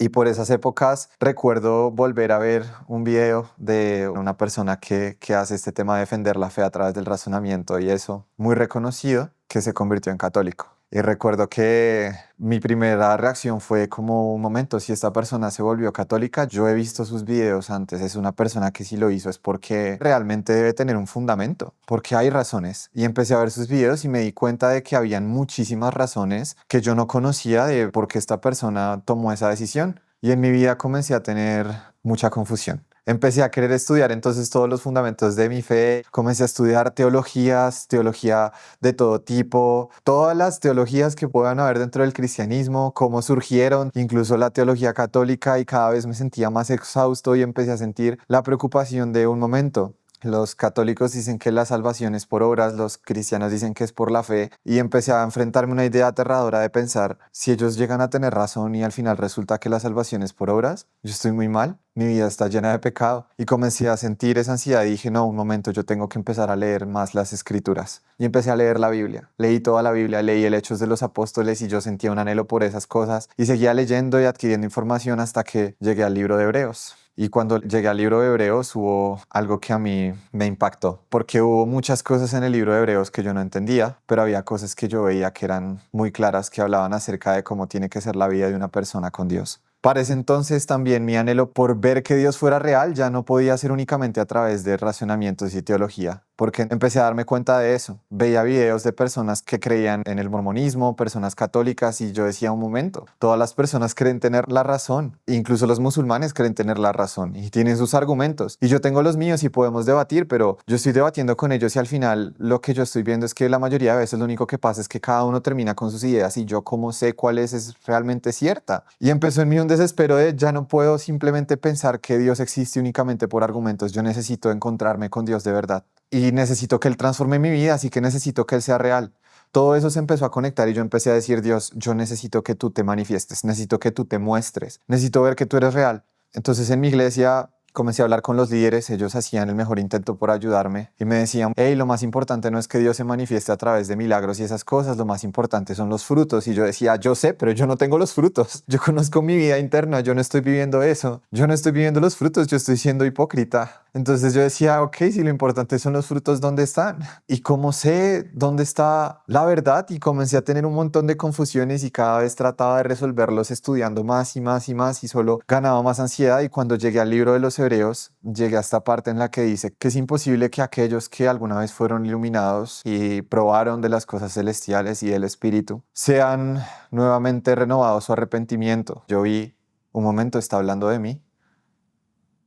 Y por esas épocas recuerdo volver a ver un video de una persona que hace este tema de defender la fe a través del razonamiento y eso, muy reconocido, que se convirtió en católico. Y recuerdo que mi primera reacción fue como un momento, si esta persona se volvió católica, yo he visto sus videos antes, es una persona que si lo hizo es porque realmente debe tener un fundamento, porque hay razones. Y empecé a ver sus videos y me di cuenta de que habían muchísimas razones que yo no conocía de por qué esta persona tomó esa decisión. Y en mi vida comencé a tener mucha confusión. Empecé a querer estudiar entonces todos los fundamentos de mi fe, comencé a estudiar teologías, teología de todo tipo, todas las teologías que puedan haber dentro del cristianismo, cómo surgieron, incluso la teología católica y cada vez me sentía más exhausto y empecé a sentir la preocupación de un momento. Los católicos dicen que la salvación es por obras, los cristianos dicen que es por la fe y empecé a enfrentarme a una idea aterradora de pensar si ellos llegan a tener razón y al final resulta que la salvación es por obras, yo estoy muy mal, mi vida está llena de pecado y comencé a sentir esa ansiedad y dije no, un momento, yo tengo que empezar a leer más las escrituras y empecé a leer la Biblia, leí toda la Biblia, leí el Hechos de los Apóstoles y yo sentía un anhelo por esas cosas y seguía leyendo y adquiriendo información hasta que llegué al libro de Hebreos. Y cuando llegué al libro de Hebreos hubo algo que a mí me impactó, porque hubo muchas cosas en el libro de Hebreos que yo no entendía, pero había cosas que yo veía que eran muy claras, que hablaban acerca de cómo tiene que ser la vida de una persona con Dios. Para ese entonces también mi anhelo por ver que Dios fuera real ya no podía ser únicamente a través de razonamientos y teología, porque empecé a darme cuenta de eso. Veía videos de personas que creían en el mormonismo, personas católicas, y yo decía un momento, todas las personas creen tener la razón, incluso los musulmanes creen tener la razón y tienen sus argumentos, y yo tengo los míos y podemos debatir, pero yo estoy debatiendo con ellos y al final lo que yo estoy viendo es que la mayoría de veces lo único que pasa es que cada uno termina con sus ideas y yo cómo sé cuál es realmente cierta. Y empezó en mí un desespero de ya no puedo simplemente pensar que Dios existe únicamente por argumentos, yo necesito encontrarme con Dios de verdad. Y necesito que Él transforme mi vida, así que necesito que Él sea real. Todo eso se empezó a conectar y yo empecé a decir, Dios, yo necesito que tú te manifiestes, necesito que tú te muestres, necesito ver que tú eres real. Entonces en mi iglesia comencé a hablar con los líderes, ellos hacían el mejor intento por ayudarme y me decían, hey, lo más importante no es que Dios se manifieste a través de milagros y esas cosas, lo más importante son los frutos. Y yo decía, yo sé, pero yo no tengo los frutos. Yo conozco mi vida interna, yo no estoy viviendo eso. Yo no estoy viviendo los frutos, yo estoy siendo hipócrita. Entonces yo decía, ok, si lo importante son los frutos, ¿dónde están? ¿Y cómo sé dónde está la verdad? Y comencé a tener un montón de confusiones y cada vez trataba de resolverlos estudiando más y más y más y solo ganaba más ansiedad. Y cuando llegué al libro de los Hebreos, llegué a esta parte en la que dice que es imposible que aquellos que alguna vez fueron iluminados y probaron de las cosas celestiales y del Espíritu sean nuevamente renovados su arrepentimiento. Yo vi, un momento, está hablando de mí.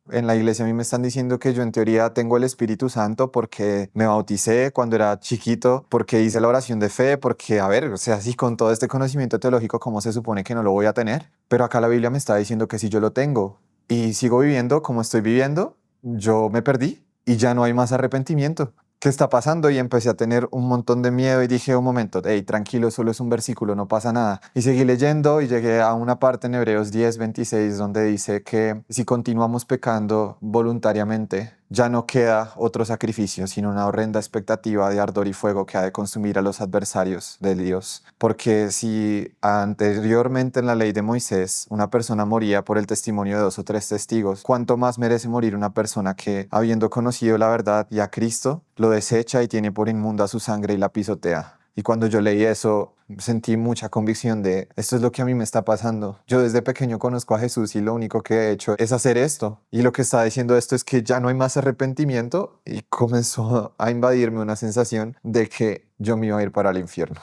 En la iglesia a mí me están diciendo que yo en teoría tengo el Espíritu Santo porque me bauticé cuando era chiquito, porque hice la oración de fe, porque, a ver, o sea, sí, con todo este conocimiento teológico, ¿cómo se supone que no lo voy a tener? Pero acá la Biblia me está diciendo que sí yo lo tengo y sigo viviendo como estoy viviendo, yo me perdí y ya no hay más arrepentimiento. ¿qué está pasando? Y empecé a tener un montón de miedo y dije, un momento, hey, tranquilo, solo es un versículo, no pasa nada. Y seguí leyendo y llegué a una parte en Hebreos 10:26 donde dice que si continuamos pecando voluntariamente, ya no queda otro sacrificio, sino una horrenda expectativa de ardor y fuego que ha de consumir a los adversarios de Dios. Porque si anteriormente en la ley de Moisés una persona moría por el testimonio de 2 o 3 testigos, ¿cuánto más merece morir una persona que, habiendo conocido la verdad y a Cristo, lo desecha y tiene por inmunda su sangre y la pisotea? Y cuando yo leí eso, sentí mucha convicción de esto es lo que a mí me está pasando. Yo desde pequeño conozco a Jesús y lo único que he hecho es hacer esto. Y lo que está diciendo esto es que ya no hay más arrepentimiento y comenzó a invadirme una sensación de que yo me iba a ir para el infierno.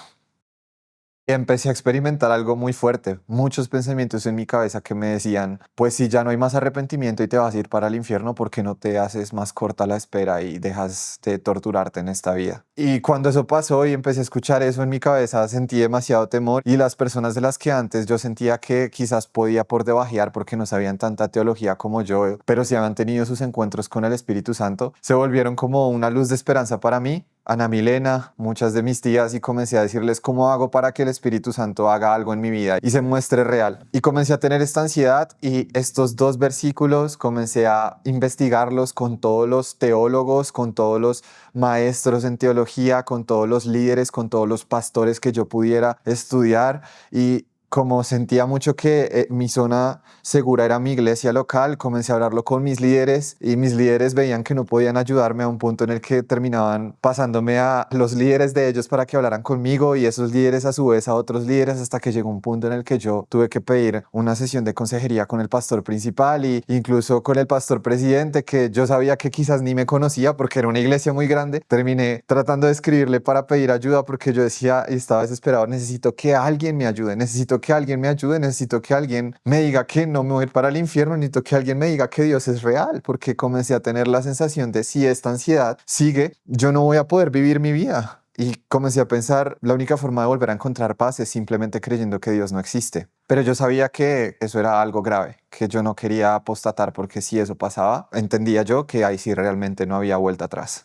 Y empecé a experimentar algo muy fuerte, muchos pensamientos en mi cabeza que me decían, pues si ya no hay más arrepentimiento y te vas a ir para el infierno, ¿por qué no te haces más corta la espera y dejas de torturarte en esta vida? Y cuando eso pasó y empecé a escuchar eso en mi cabeza, sentí demasiado temor y las personas de las que antes yo sentía que quizás podía por debajear porque no sabían tanta teología como yo, pero sí habían tenido sus encuentros con el Espíritu Santo, se volvieron como una luz de esperanza para mí. Ana Milena, muchas de mis tías, y comencé a decirles cómo hago para que el Espíritu Santo haga algo en mi vida y se muestre real. Y comencé a tener esta ansiedad y estos 2 versículos comencé a investigarlos con todos los teólogos, con todos los maestros en teología, con todos los líderes, con todos los pastores que yo pudiera estudiar y como sentía mucho que mi zona segura era mi iglesia local, comencé a hablarlo con mis líderes y mis líderes veían que no podían ayudarme a un punto en el que terminaban pasándome a los líderes de ellos para que hablaran conmigo y esos líderes a su vez a otros líderes hasta que llegó un punto en el que yo tuve que pedir una sesión de consejería con el pastor principal e incluso con el pastor presidente que yo sabía que quizás ni me conocía porque era una iglesia muy grande. Terminé tratando de escribirle para pedir ayuda porque yo decía y estaba desesperado, necesito que alguien me ayude, necesito que alguien me ayude, necesito que alguien me diga que no me voy a ir para el infierno, necesito que alguien me diga que Dios es real, porque comencé a tener la sensación de si esta ansiedad sigue, yo no voy a poder vivir mi vida. Y comencé a pensar, la única forma de volver a encontrar paz es simplemente creyendo que Dios no existe. Pero yo sabía que eso era algo grave, que yo no quería apostatar porque si eso pasaba, entendía yo que ahí sí realmente no había vuelta atrás.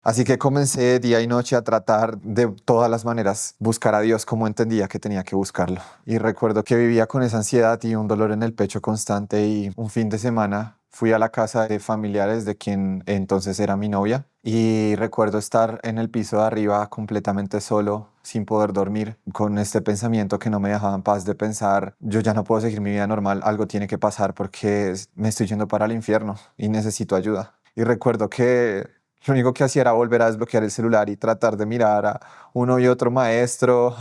Así que comencé día y noche a tratar de todas las maneras buscar a Dios como entendía que tenía que buscarlo. Y recuerdo que vivía con esa ansiedad y un dolor en el pecho constante y un fin de semana fui a la casa de familiares de quien entonces era mi novia y recuerdo estar en el piso de arriba completamente solo, sin poder dormir, con este pensamiento que no me dejaba en paz de pensar, yo ya no puedo seguir mi vida normal, algo tiene que pasar porque me estoy yendo para el infierno y necesito ayuda. Y recuerdo que lo único que hacía era volver a desbloquear el celular y tratar de mirar a uno y otro maestro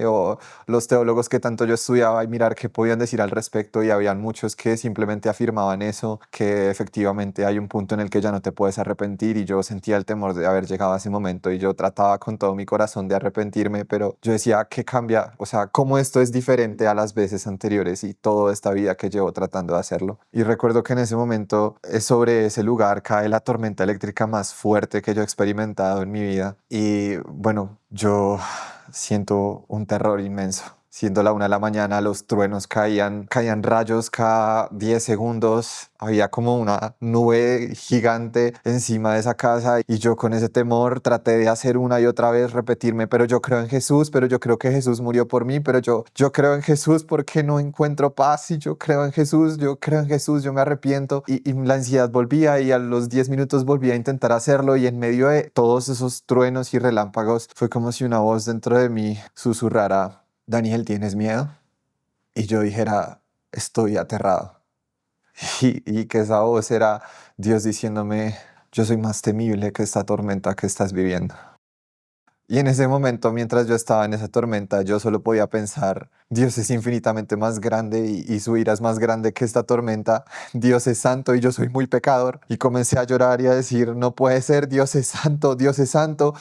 o los teólogos que tanto yo estudiaba y mirar qué podían decir al respecto y habían muchos que simplemente afirmaban eso, que efectivamente hay un punto en el que ya no te puedes arrepentir y yo sentía el temor de haber llegado a ese momento y yo trataba con todo mi corazón de arrepentirme, pero yo decía, ¿qué cambia? O sea, ¿cómo esto es diferente a las veces anteriores y toda esta vida que llevo tratando de hacerlo? Y recuerdo que en ese momento sobre ese lugar cae la tormenta eléctrica más fuerte que yo he experimentado en mi vida y bueno, yo siento un terror inmenso. Siendo la 1 de la mañana, los truenos caían rayos cada 10 segundos. Había como una nube gigante encima de esa casa y yo con ese temor traté de hacer una y otra vez repetirme, pero yo creo en Jesús, pero yo creo que Jesús murió por mí, pero yo creo en Jesús porque no encuentro paz y yo creo en Jesús, yo creo en Jesús, yo me arrepiento y la ansiedad volvía y a los 10 minutos volvía a intentar hacerlo y en medio de todos esos truenos y relámpagos fue como si una voz dentro de mí susurrara, Daniel, ¿tienes miedo? Y yo dijera, estoy aterrado. Y que esa voz era Dios diciéndome, yo soy más temible que esta tormenta que estás viviendo. Y en ese momento, mientras yo estaba en esa tormenta, yo solo podía pensar, Dios es infinitamente más grande y su ira es más grande que esta tormenta. Dios es santo y yo soy muy pecador. Y comencé a llorar y a decir, no puede ser, Dios es santo, Dios es santo.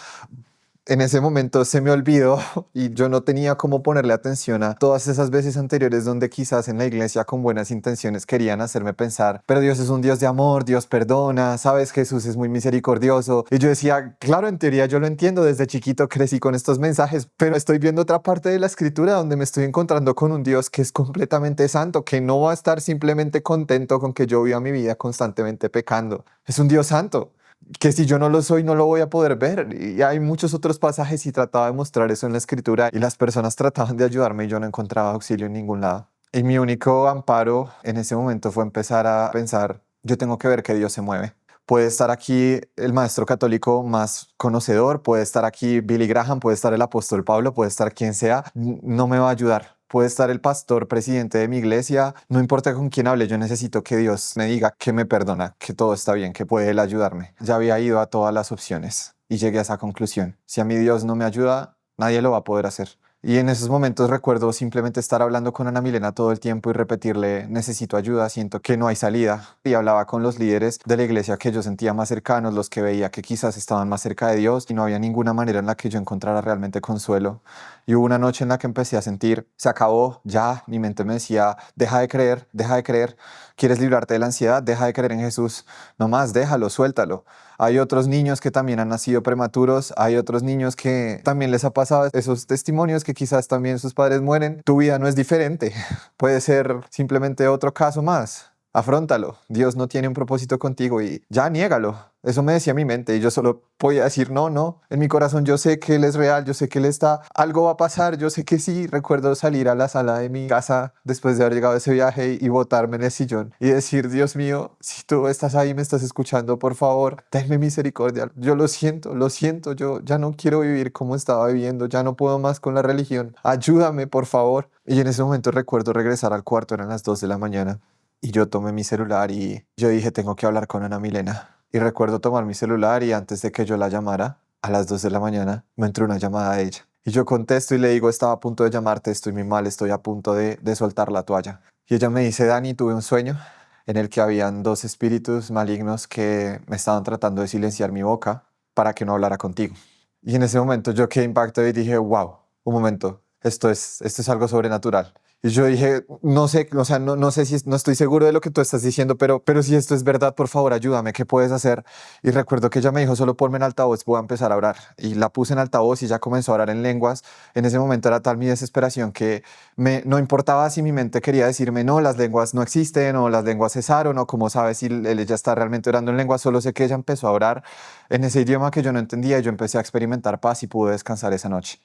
En ese momento se me olvidó y yo no tenía cómo ponerle atención a todas esas veces anteriores donde quizás en la iglesia con buenas intenciones querían hacerme pensar, pero Dios es un Dios de amor, Dios perdona, sabes, Jesús es muy misericordioso. Y yo decía, claro, en teoría yo lo entiendo, desde chiquito crecí con estos mensajes, pero estoy viendo otra parte de la escritura donde me estoy encontrando con un Dios que es completamente santo, que no va a estar simplemente contento con que yo viva mi vida constantemente pecando. Es un Dios santo. que si yo no lo soy no lo voy a poder ver. Y hay muchos otros pasajes y trataba de mostrar eso en la escritura y las personas trataban de ayudarme y yo no encontraba auxilio en ningún lado. Y mi único amparo en ese momento fue empezar a pensar, yo tengo que ver que Dios se mueve. Puede estar aquí el maestro católico más conocedor, puede estar aquí Billy Graham, puede estar el apóstol Pablo, puede estar quien sea, no me va a ayudar. Puede estar el pastor, presidente de mi iglesia, no importa con quién hable, yo necesito que Dios me diga que me perdona, que todo está bien, que puede Él ayudarme. Ya había ido a todas las opciones y llegué a esa conclusión. Si a mi Dios no me ayuda, nadie lo va a poder hacer. Y en esos momentos recuerdo simplemente estar hablando con Ana Milena todo el tiempo y repetirle, necesito ayuda, siento que no hay salida. Y hablaba con los líderes de la iglesia que yo sentía más cercanos, los que veía que quizás estaban más cerca de Dios y no había ninguna manera en la que yo encontrara realmente consuelo. Y hubo una noche en la que empecé a sentir, se acabó, ya, mi mente me decía, deja de creer, deja de creer. ¿Quieres librarte de la ansiedad? Deja de creer en Jesús. No más, déjalo, suéltalo. Hay otros niños que también han nacido prematuros, hay otros niños que también les ha pasado esos testimonios que quizás también sus padres mueren. Tu vida no es diferente, puede ser simplemente otro caso más. Afróntalo, Dios no tiene un propósito contigo y ya niégalo. Eso me decía mi mente y yo solo podía decir no, no. En mi corazón yo sé que Él es real, yo sé que Él está, algo va a pasar, yo sé que sí. Recuerdo salir a la sala de mi casa después de haber llegado a ese viaje y botarme en el sillón y decir, Dios mío, si tú estás ahí, me estás escuchando, por favor, tenme misericordia. Yo lo siento, yo ya no quiero vivir como estaba viviendo, ya no puedo más con la religión. Ayúdame, por favor. Y en ese momento recuerdo regresar al cuarto, eran las 2 de la mañana. Y yo tomé mi celular y yo dije, tengo que hablar con Ana Milena. Y recuerdo tomar mi celular y antes de que yo la llamara, a las 2 de la mañana, me entró una llamada de ella. Y yo contesto y le digo, estaba a punto de llamarte, estoy muy mal, estoy a punto de soltar la toalla. Y ella me dice, Dani, tuve un sueño en el que habían dos espíritus malignos que me estaban tratando de silenciar mi boca para que no hablara contigo. Y en ese momento yo quedé impactado y dije, wow, un momento, esto es algo sobrenatural. Y yo dije, no sé, o sea, no sé si, no estoy seguro de lo que tú estás diciendo, pero si esto es verdad, por favor, ayúdame, ¿qué puedes hacer? Y recuerdo que ella me dijo, solo ponme en altavoz, voy a empezar a orar. Y la puse en altavoz y ya comenzó a orar en lenguas. En ese momento era tal mi desesperación que no importaba si mi mente quería decirme, no, las lenguas no existen, o las lenguas cesaron, o cómo sabes si ella está realmente orando en lenguas, solo sé que ella empezó a orar en ese idioma que yo no entendía y yo empecé a experimentar paz y pude descansar esa noche.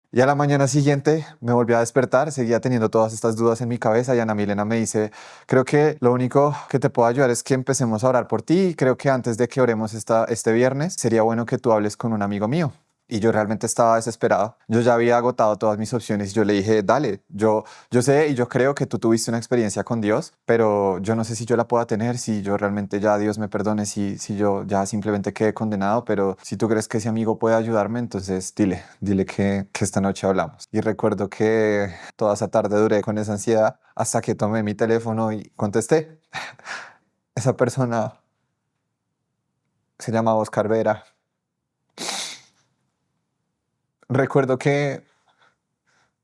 Y a la mañana siguiente me volví a despertar, seguía teniendo todas estas dudas en mi cabeza y Ana Milena me dice, creo que lo único que te puedo ayudar es que empecemos a orar por ti y creo que antes de que oremos este viernes sería bueno que tú hables con un amigo mío. Y yo realmente estaba desesperado. Yo ya había agotado todas mis opciones y yo le dije, dale, yo sé y yo creo que tú tuviste una experiencia con Dios, pero yo no sé si yo la pueda tener, si yo realmente ya Dios me perdone, si yo ya simplemente quedé condenado, pero si tú crees que ese amigo puede ayudarme, entonces dile que esta noche hablamos. Y recuerdo que toda esa tarde duré con esa ansiedad hasta que tomé mi teléfono y contesté. Esa persona se llama Oscar Vera. Recuerdo que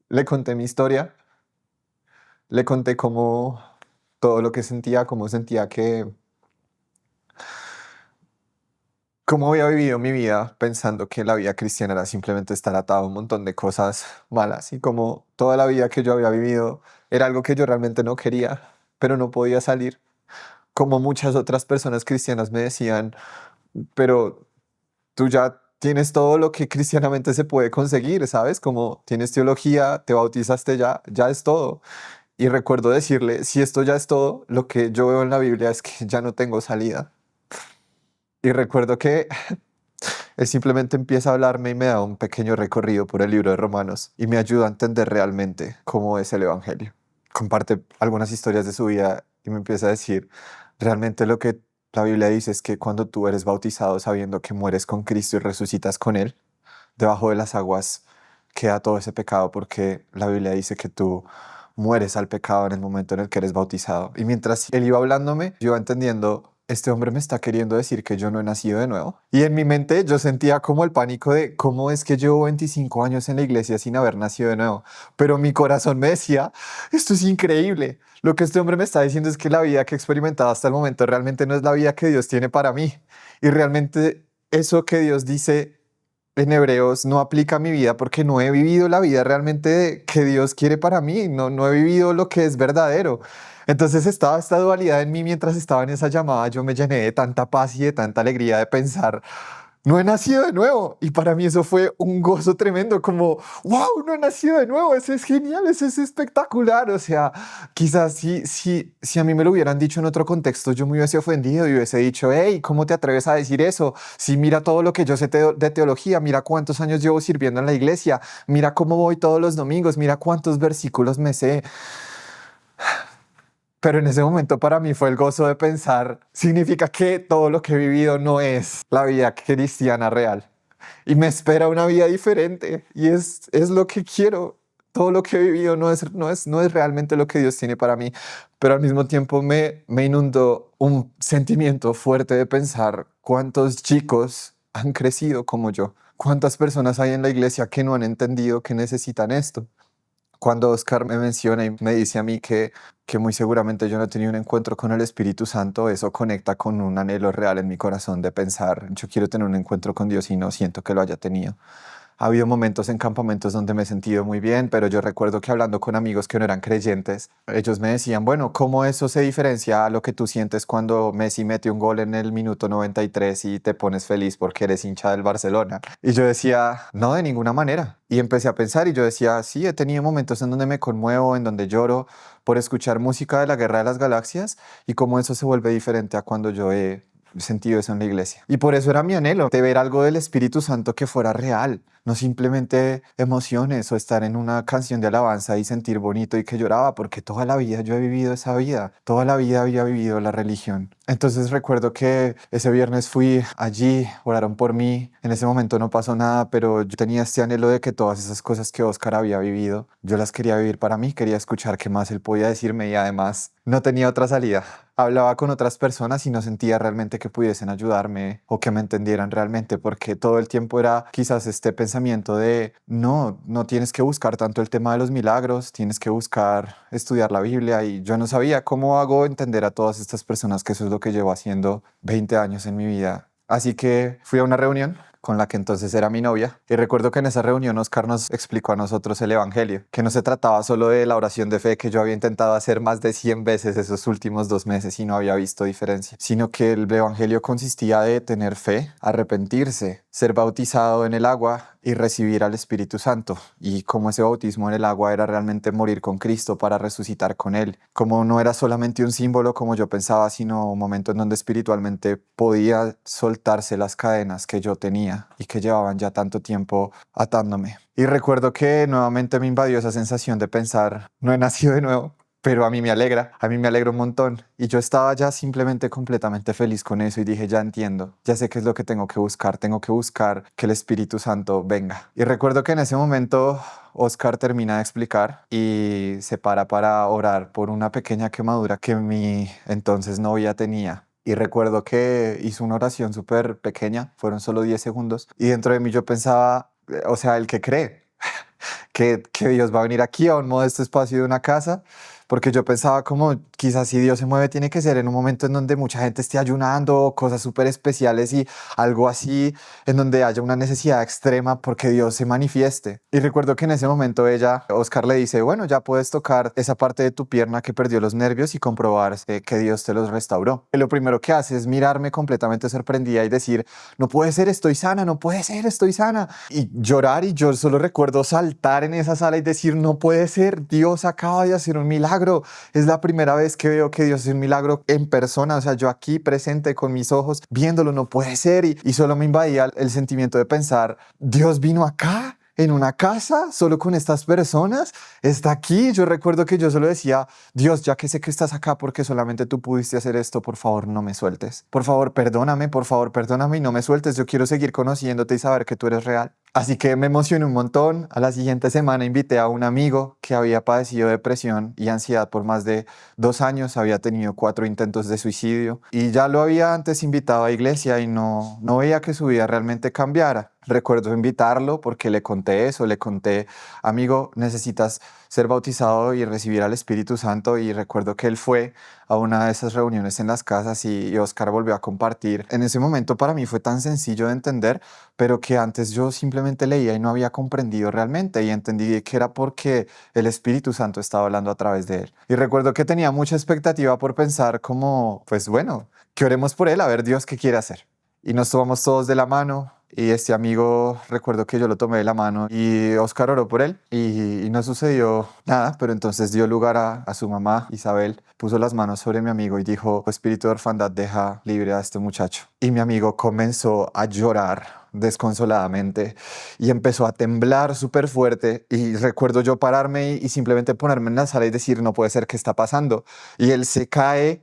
le conté mi historia, le conté cómo todo lo que sentía, cómo sentía cómo había vivido mi vida pensando que la vida cristiana era simplemente estar atado a un montón de cosas malas y como toda la vida que yo había vivido era algo que yo realmente no quería, pero no podía salir. Como muchas otras personas cristianas me decían, pero tú ya tienes todo lo que cristianamente se puede conseguir, ¿sabes? Como tienes teología, te bautizaste ya, ya es todo. Y recuerdo decirle, si esto ya es todo, lo que yo veo en la Biblia es que ya no tengo salida. Y recuerdo que él simplemente empieza a hablarme y me da un pequeño recorrido por el libro de Romanos y me ayuda a entender realmente cómo es el Evangelio. Comparte algunas historias de su vida y me empieza a decir, realmente lo que la Biblia dice es que cuando tú eres bautizado sabiendo que mueres con Cristo y resucitas con Él, debajo de las aguas queda todo ese pecado porque la Biblia dice que tú mueres al pecado en el momento en el que eres bautizado. Y mientras él iba hablándome, yo iba entendiendo, este hombre me está queriendo decir que yo no he nacido de nuevo. Y en mi mente yo sentía como el pánico de cómo es que llevo 25 años en la iglesia sin haber nacido de nuevo. Pero mi corazón me decía, esto es increíble. Lo que este hombre me está diciendo es que la vida que he experimentado hasta el momento realmente no es la vida que Dios tiene para mí. Y realmente eso que Dios dice en Hebreos no aplica a mi vida porque no he vivido la vida realmente que Dios quiere para mí, no he vivido lo que es verdadero. Entonces estaba esta dualidad en mí mientras estaba en esa llamada, yo me llené de tanta paz y de tanta alegría de pensar, no he nacido de nuevo. Y para mí eso fue un gozo tremendo, como, wow, no he nacido de nuevo, eso es genial, eso es espectacular. O sea, quizás si a mí me lo hubieran dicho en otro contexto, yo me hubiese ofendido y hubiese dicho, hey, ¿cómo te atreves a decir eso? Si mira todo lo que yo sé de teología, mira cuántos años llevo sirviendo en la iglesia, mira cómo voy todos los domingos, mira cuántos versículos me sé. Pero en ese momento para mí fue el gozo de pensar, significa que todo lo que he vivido no es la vida cristiana real. Y me espera una vida diferente y es lo que quiero. Todo lo que he vivido no es realmente lo que Dios tiene para mí, pero al mismo tiempo me inundó un sentimiento fuerte de pensar cuántos chicos han crecido como yo, cuántas personas hay en la iglesia que no han entendido que necesitan esto. Cuando Oscar me menciona y me dice a mí que muy seguramente yo no he tenido un encuentro con el Espíritu Santo, eso conecta con un anhelo real en mi corazón de pensar, yo quiero tener un encuentro con Dios y no siento que lo haya tenido. Ha habido momentos en campamentos donde me he sentido muy bien, pero yo recuerdo que hablando con amigos que no eran creyentes, ellos me decían, bueno, ¿cómo eso se diferencia a lo que tú sientes cuando Messi mete un gol en el minuto 93 y te pones feliz porque eres hincha del Barcelona? Y yo decía, no, de ninguna manera. Y empecé a pensar y yo decía, sí, he tenido momentos en donde me conmuevo, en donde lloro por escuchar música de la Guerra de las Galaxias y cómo eso se vuelve diferente a cuando yo he sentido eso en la iglesia. Y por eso era mi anhelo, de ver algo del Espíritu Santo que fuera real, no simplemente emociones o estar en una canción de alabanza y sentir bonito y que lloraba, porque toda la vida yo he vivido esa vida, toda la vida había vivido la religión. Entonces recuerdo que ese viernes fui allí, oraron por mí, en ese momento no pasó nada, pero yo tenía este anhelo de que todas esas cosas que Oscar había vivido, yo las quería vivir para mí, quería escuchar qué más él podía decirme y además no tenía otra salida. Hablaba con otras personas y no sentía realmente que pudiesen ayudarme o que me entendieran realmente, porque todo el tiempo era quizás este pensamiento de no tienes que buscar tanto el tema de los milagros, tienes que buscar estudiar la Biblia y yo no sabía cómo hago entender a todas estas personas que eso es lo que llevo haciendo 20 años en mi vida. Así que fui a una reunión con la que entonces era mi novia. Y recuerdo que en esa reunión Oscar nos explicó a nosotros el Evangelio, que no se trataba solo de la oración de fe que yo había intentado hacer más de 100 veces esos últimos 2 meses y no había visto diferencia, sino que el Evangelio consistía de tener fe, arrepentirse, ser bautizado en el agua y recibir al Espíritu Santo. Y como ese bautismo en el agua era realmente morir con Cristo para resucitar con Él. Como no era solamente un símbolo como yo pensaba, sino un momento en donde espiritualmente podía soltarse las cadenas que yo tenía y que llevaban ya tanto tiempo atándome. Y recuerdo que nuevamente me invadió esa sensación de pensar, no he nacido de nuevo, pero a mí me alegra un montón. Y yo estaba ya simplemente completamente feliz con eso y dije, ya entiendo, ya sé qué es lo que tengo que buscar que el Espíritu Santo venga. Y recuerdo que en ese momento Oscar termina de explicar y se para orar por una pequeña quemadura que mi entonces novia tenía. Y recuerdo que hizo una oración súper pequeña, fueron solo 10 segundos, y dentro de mí yo pensaba, o sea, el que cree que Dios va a venir aquí a un modesto espacio de una casa, porque yo pensaba como quizás si Dios se mueve tiene que ser en un momento en donde mucha gente esté ayunando, cosas súper especiales y algo así, en donde haya una necesidad extrema porque Dios se manifieste. Y recuerdo que en ese momento Oscar le dice, bueno, ya puedes tocar esa parte de tu pierna que perdió los nervios y comprobar que Dios te los restauró. Y lo primero que hace es mirarme completamente sorprendida y decir, no puede ser, estoy sana, no puede ser, estoy sana. Y llorar, y yo solo recuerdo saltar en esa sala y decir, no puede ser, Dios acaba de hacer un milagro. Es la primera vez que veo que Dios hace un milagro en persona, o sea, yo aquí presente con mis ojos, viéndolo, no puede ser. Y solo me invadía el sentimiento de pensar, Dios vino acá, en una casa, solo con estas personas, está aquí. Yo recuerdo que yo solo decía, Dios, ya que sé que estás acá porque solamente tú pudiste hacer esto, por favor, no me sueltes. Por favor, perdóname y no me sueltes. Yo quiero seguir conociéndote y saber que tú eres real. Así que me emocioné un montón. A la siguiente semana invité a un amigo que había padecido depresión y ansiedad por más de 2 años, había tenido 4 intentos de suicidio y ya lo había antes invitado a iglesia y no veía que su vida realmente cambiara. Recuerdo invitarlo porque le conté eso, le conté, amigo, necesitas ser bautizado y recibir al Espíritu Santo, y recuerdo que él fue a una de esas reuniones en las casas y Oscar volvió a compartir. En ese momento para mí fue tan sencillo de entender, pero que antes yo simplemente leía y no había comprendido realmente, y entendí que era porque el Espíritu Santo estaba hablando a través de él. Y recuerdo que tenía mucha expectativa por pensar como, pues bueno, que oremos por él, a ver Dios qué quiere hacer. Y nos tomamos todos de la mano. Y este amigo, recuerdo que yo lo tomé de la mano y Oscar oró por él y no sucedió nada, pero entonces dio lugar a su mamá, Isabel, puso las manos sobre mi amigo y dijo: espíritu de orfandad, deja libre a este muchacho. Y mi amigo comenzó a llorar desconsoladamente y empezó a temblar súper fuerte, y recuerdo yo pararme y simplemente ponerme en la sala y decir: no puede ser, ¿qué está pasando? Y él se cae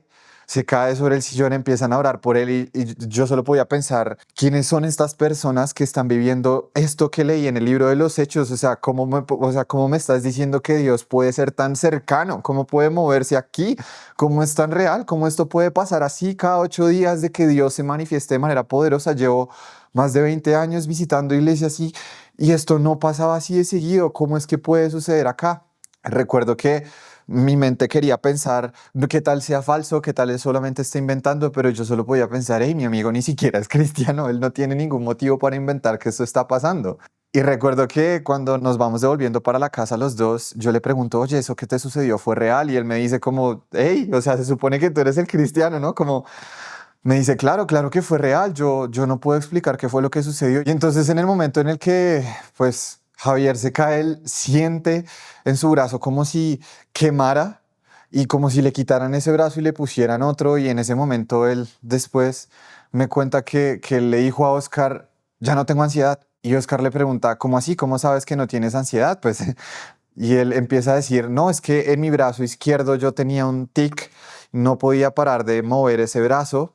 sobre el sillón, empiezan a orar por él y yo solo podía pensar, ¿quiénes son estas personas que están viviendo esto que leí en el libro de los Hechos? O sea, ¿cómo me estás diciendo que Dios puede ser tan cercano? ¿Cómo puede moverse aquí? ¿Cómo es tan real? ¿Cómo esto puede pasar así cada 8 días de que Dios se manifieste de manera poderosa? Llevo más de 20 años visitando iglesias y esto no pasaba así de seguido. ¿Cómo es que puede suceder acá? Recuerdo que mi mente quería pensar, qué tal sea falso, qué tal él solamente está inventando, pero yo solo podía pensar, hey, mi amigo ni siquiera es cristiano, él no tiene ningún motivo para inventar que esto está pasando. Y recuerdo que cuando nos vamos devolviendo para la casa los dos, yo le pregunto: oye, ¿eso que te sucedió fue real? Y él me dice como, hey, o sea, se supone que tú eres el cristiano, ¿no? Como me dice: claro, claro que fue real, yo no puedo explicar qué fue lo que sucedió. Y entonces en el momento en el que, pues, Javier se cae, él siente en su brazo como si quemara y como si le quitaran ese brazo y le pusieran otro. Y en ese momento él después me cuenta que él le dijo a Oscar: ya no tengo ansiedad. Y Oscar le pregunta: ¿cómo así? ¿Cómo sabes que no tienes ansiedad? Pues, y él empieza a decir: no, es que en mi brazo izquierdo yo tenía un tic, no podía parar de mover ese brazo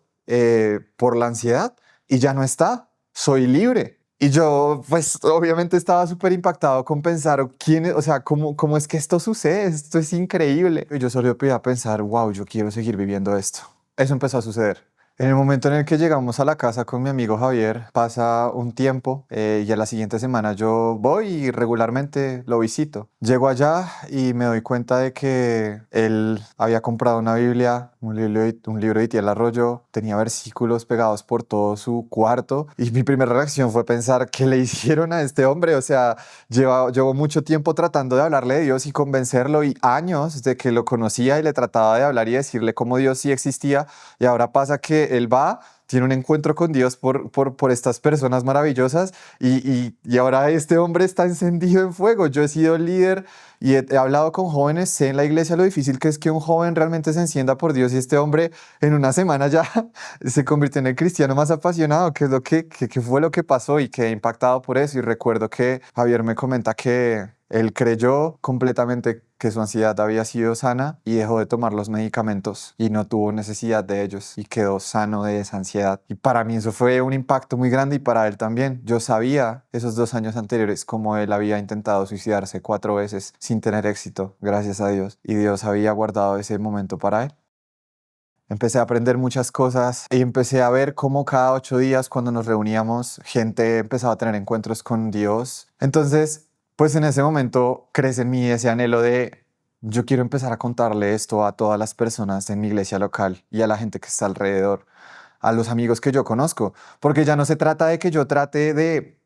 por la ansiedad, y ya no está, soy libre. Y yo, pues, obviamente estaba súper impactado con pensar, o sea, ¿cómo es que esto sucede? Esto es increíble. Y yo solo podía pensar, wow, yo quiero seguir viviendo esto. Eso empezó a suceder. En el momento en el que llegamos a la casa con mi amigo Javier, pasa un tiempo y a la siguiente semana yo voy y regularmente lo visito. Llego allá y me doy cuenta de que él había comprado una Biblia, un libro de Itiel Arroyo, tenía versículos pegados por todo su cuarto, y mi primera reacción fue pensar: ¿qué le hicieron a este hombre? O sea, llevo mucho tiempo tratando de hablarle de Dios y convencerlo, y años de que lo conocía y le trataba de hablar y decirle cómo Dios sí existía. Y ahora pasa que él va, tiene un encuentro con Dios por estas personas maravillosas, y ahora este hombre está encendido en fuego. Yo he sido líder y he hablado con jóvenes, sé en la iglesia lo difícil que es que un joven realmente se encienda por Dios, y este hombre en una semana ya se convirtió en el cristiano más apasionado. ¿Qué es lo que fue lo que pasó? Y quedé impactado por eso. Y recuerdo que Javier me comenta que él creyó completamente que su ansiedad había sido sana y dejó de tomar los medicamentos y no tuvo necesidad de ellos y quedó sano de esa ansiedad. Y para mí eso fue un impacto muy grande, y para él también. Yo sabía esos 2 años anteriores cómo él había intentado suicidarse 4 veces sin tener éxito, gracias a Dios. Y Dios había guardado ese momento para él. Empecé a aprender muchas cosas y empecé a ver cómo cada 8 días, cuando nos reuníamos, gente empezaba a tener encuentros con Dios. Entonces, pues en ese momento crece en mí ese anhelo de: yo quiero empezar a contarle esto a todas las personas en mi iglesia local y a la gente que está alrededor, a los amigos que yo conozco, porque ya no se trata de que yo trate de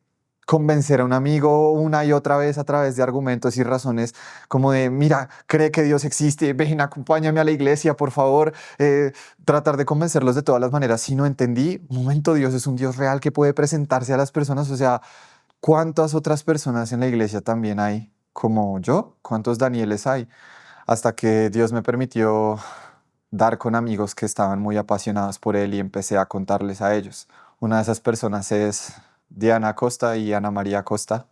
convencer a un amigo una y otra vez a través de argumentos y razones como de: mira, cree que Dios existe, ven, acompáñame a la iglesia, por favor. Tratar de convencerlos de todas las maneras, sino entendí: un momento, Dios es un Dios real que puede presentarse a las personas. O sea, ¿cuántas otras personas en la iglesia también hay como yo? ¿Cuántos Danieles hay? Hasta que Dios me permitió dar con amigos que estaban muy apasionados por él y empecé a contarles a ellos. Una de esas personas es Diana Costa y Ana María Costa.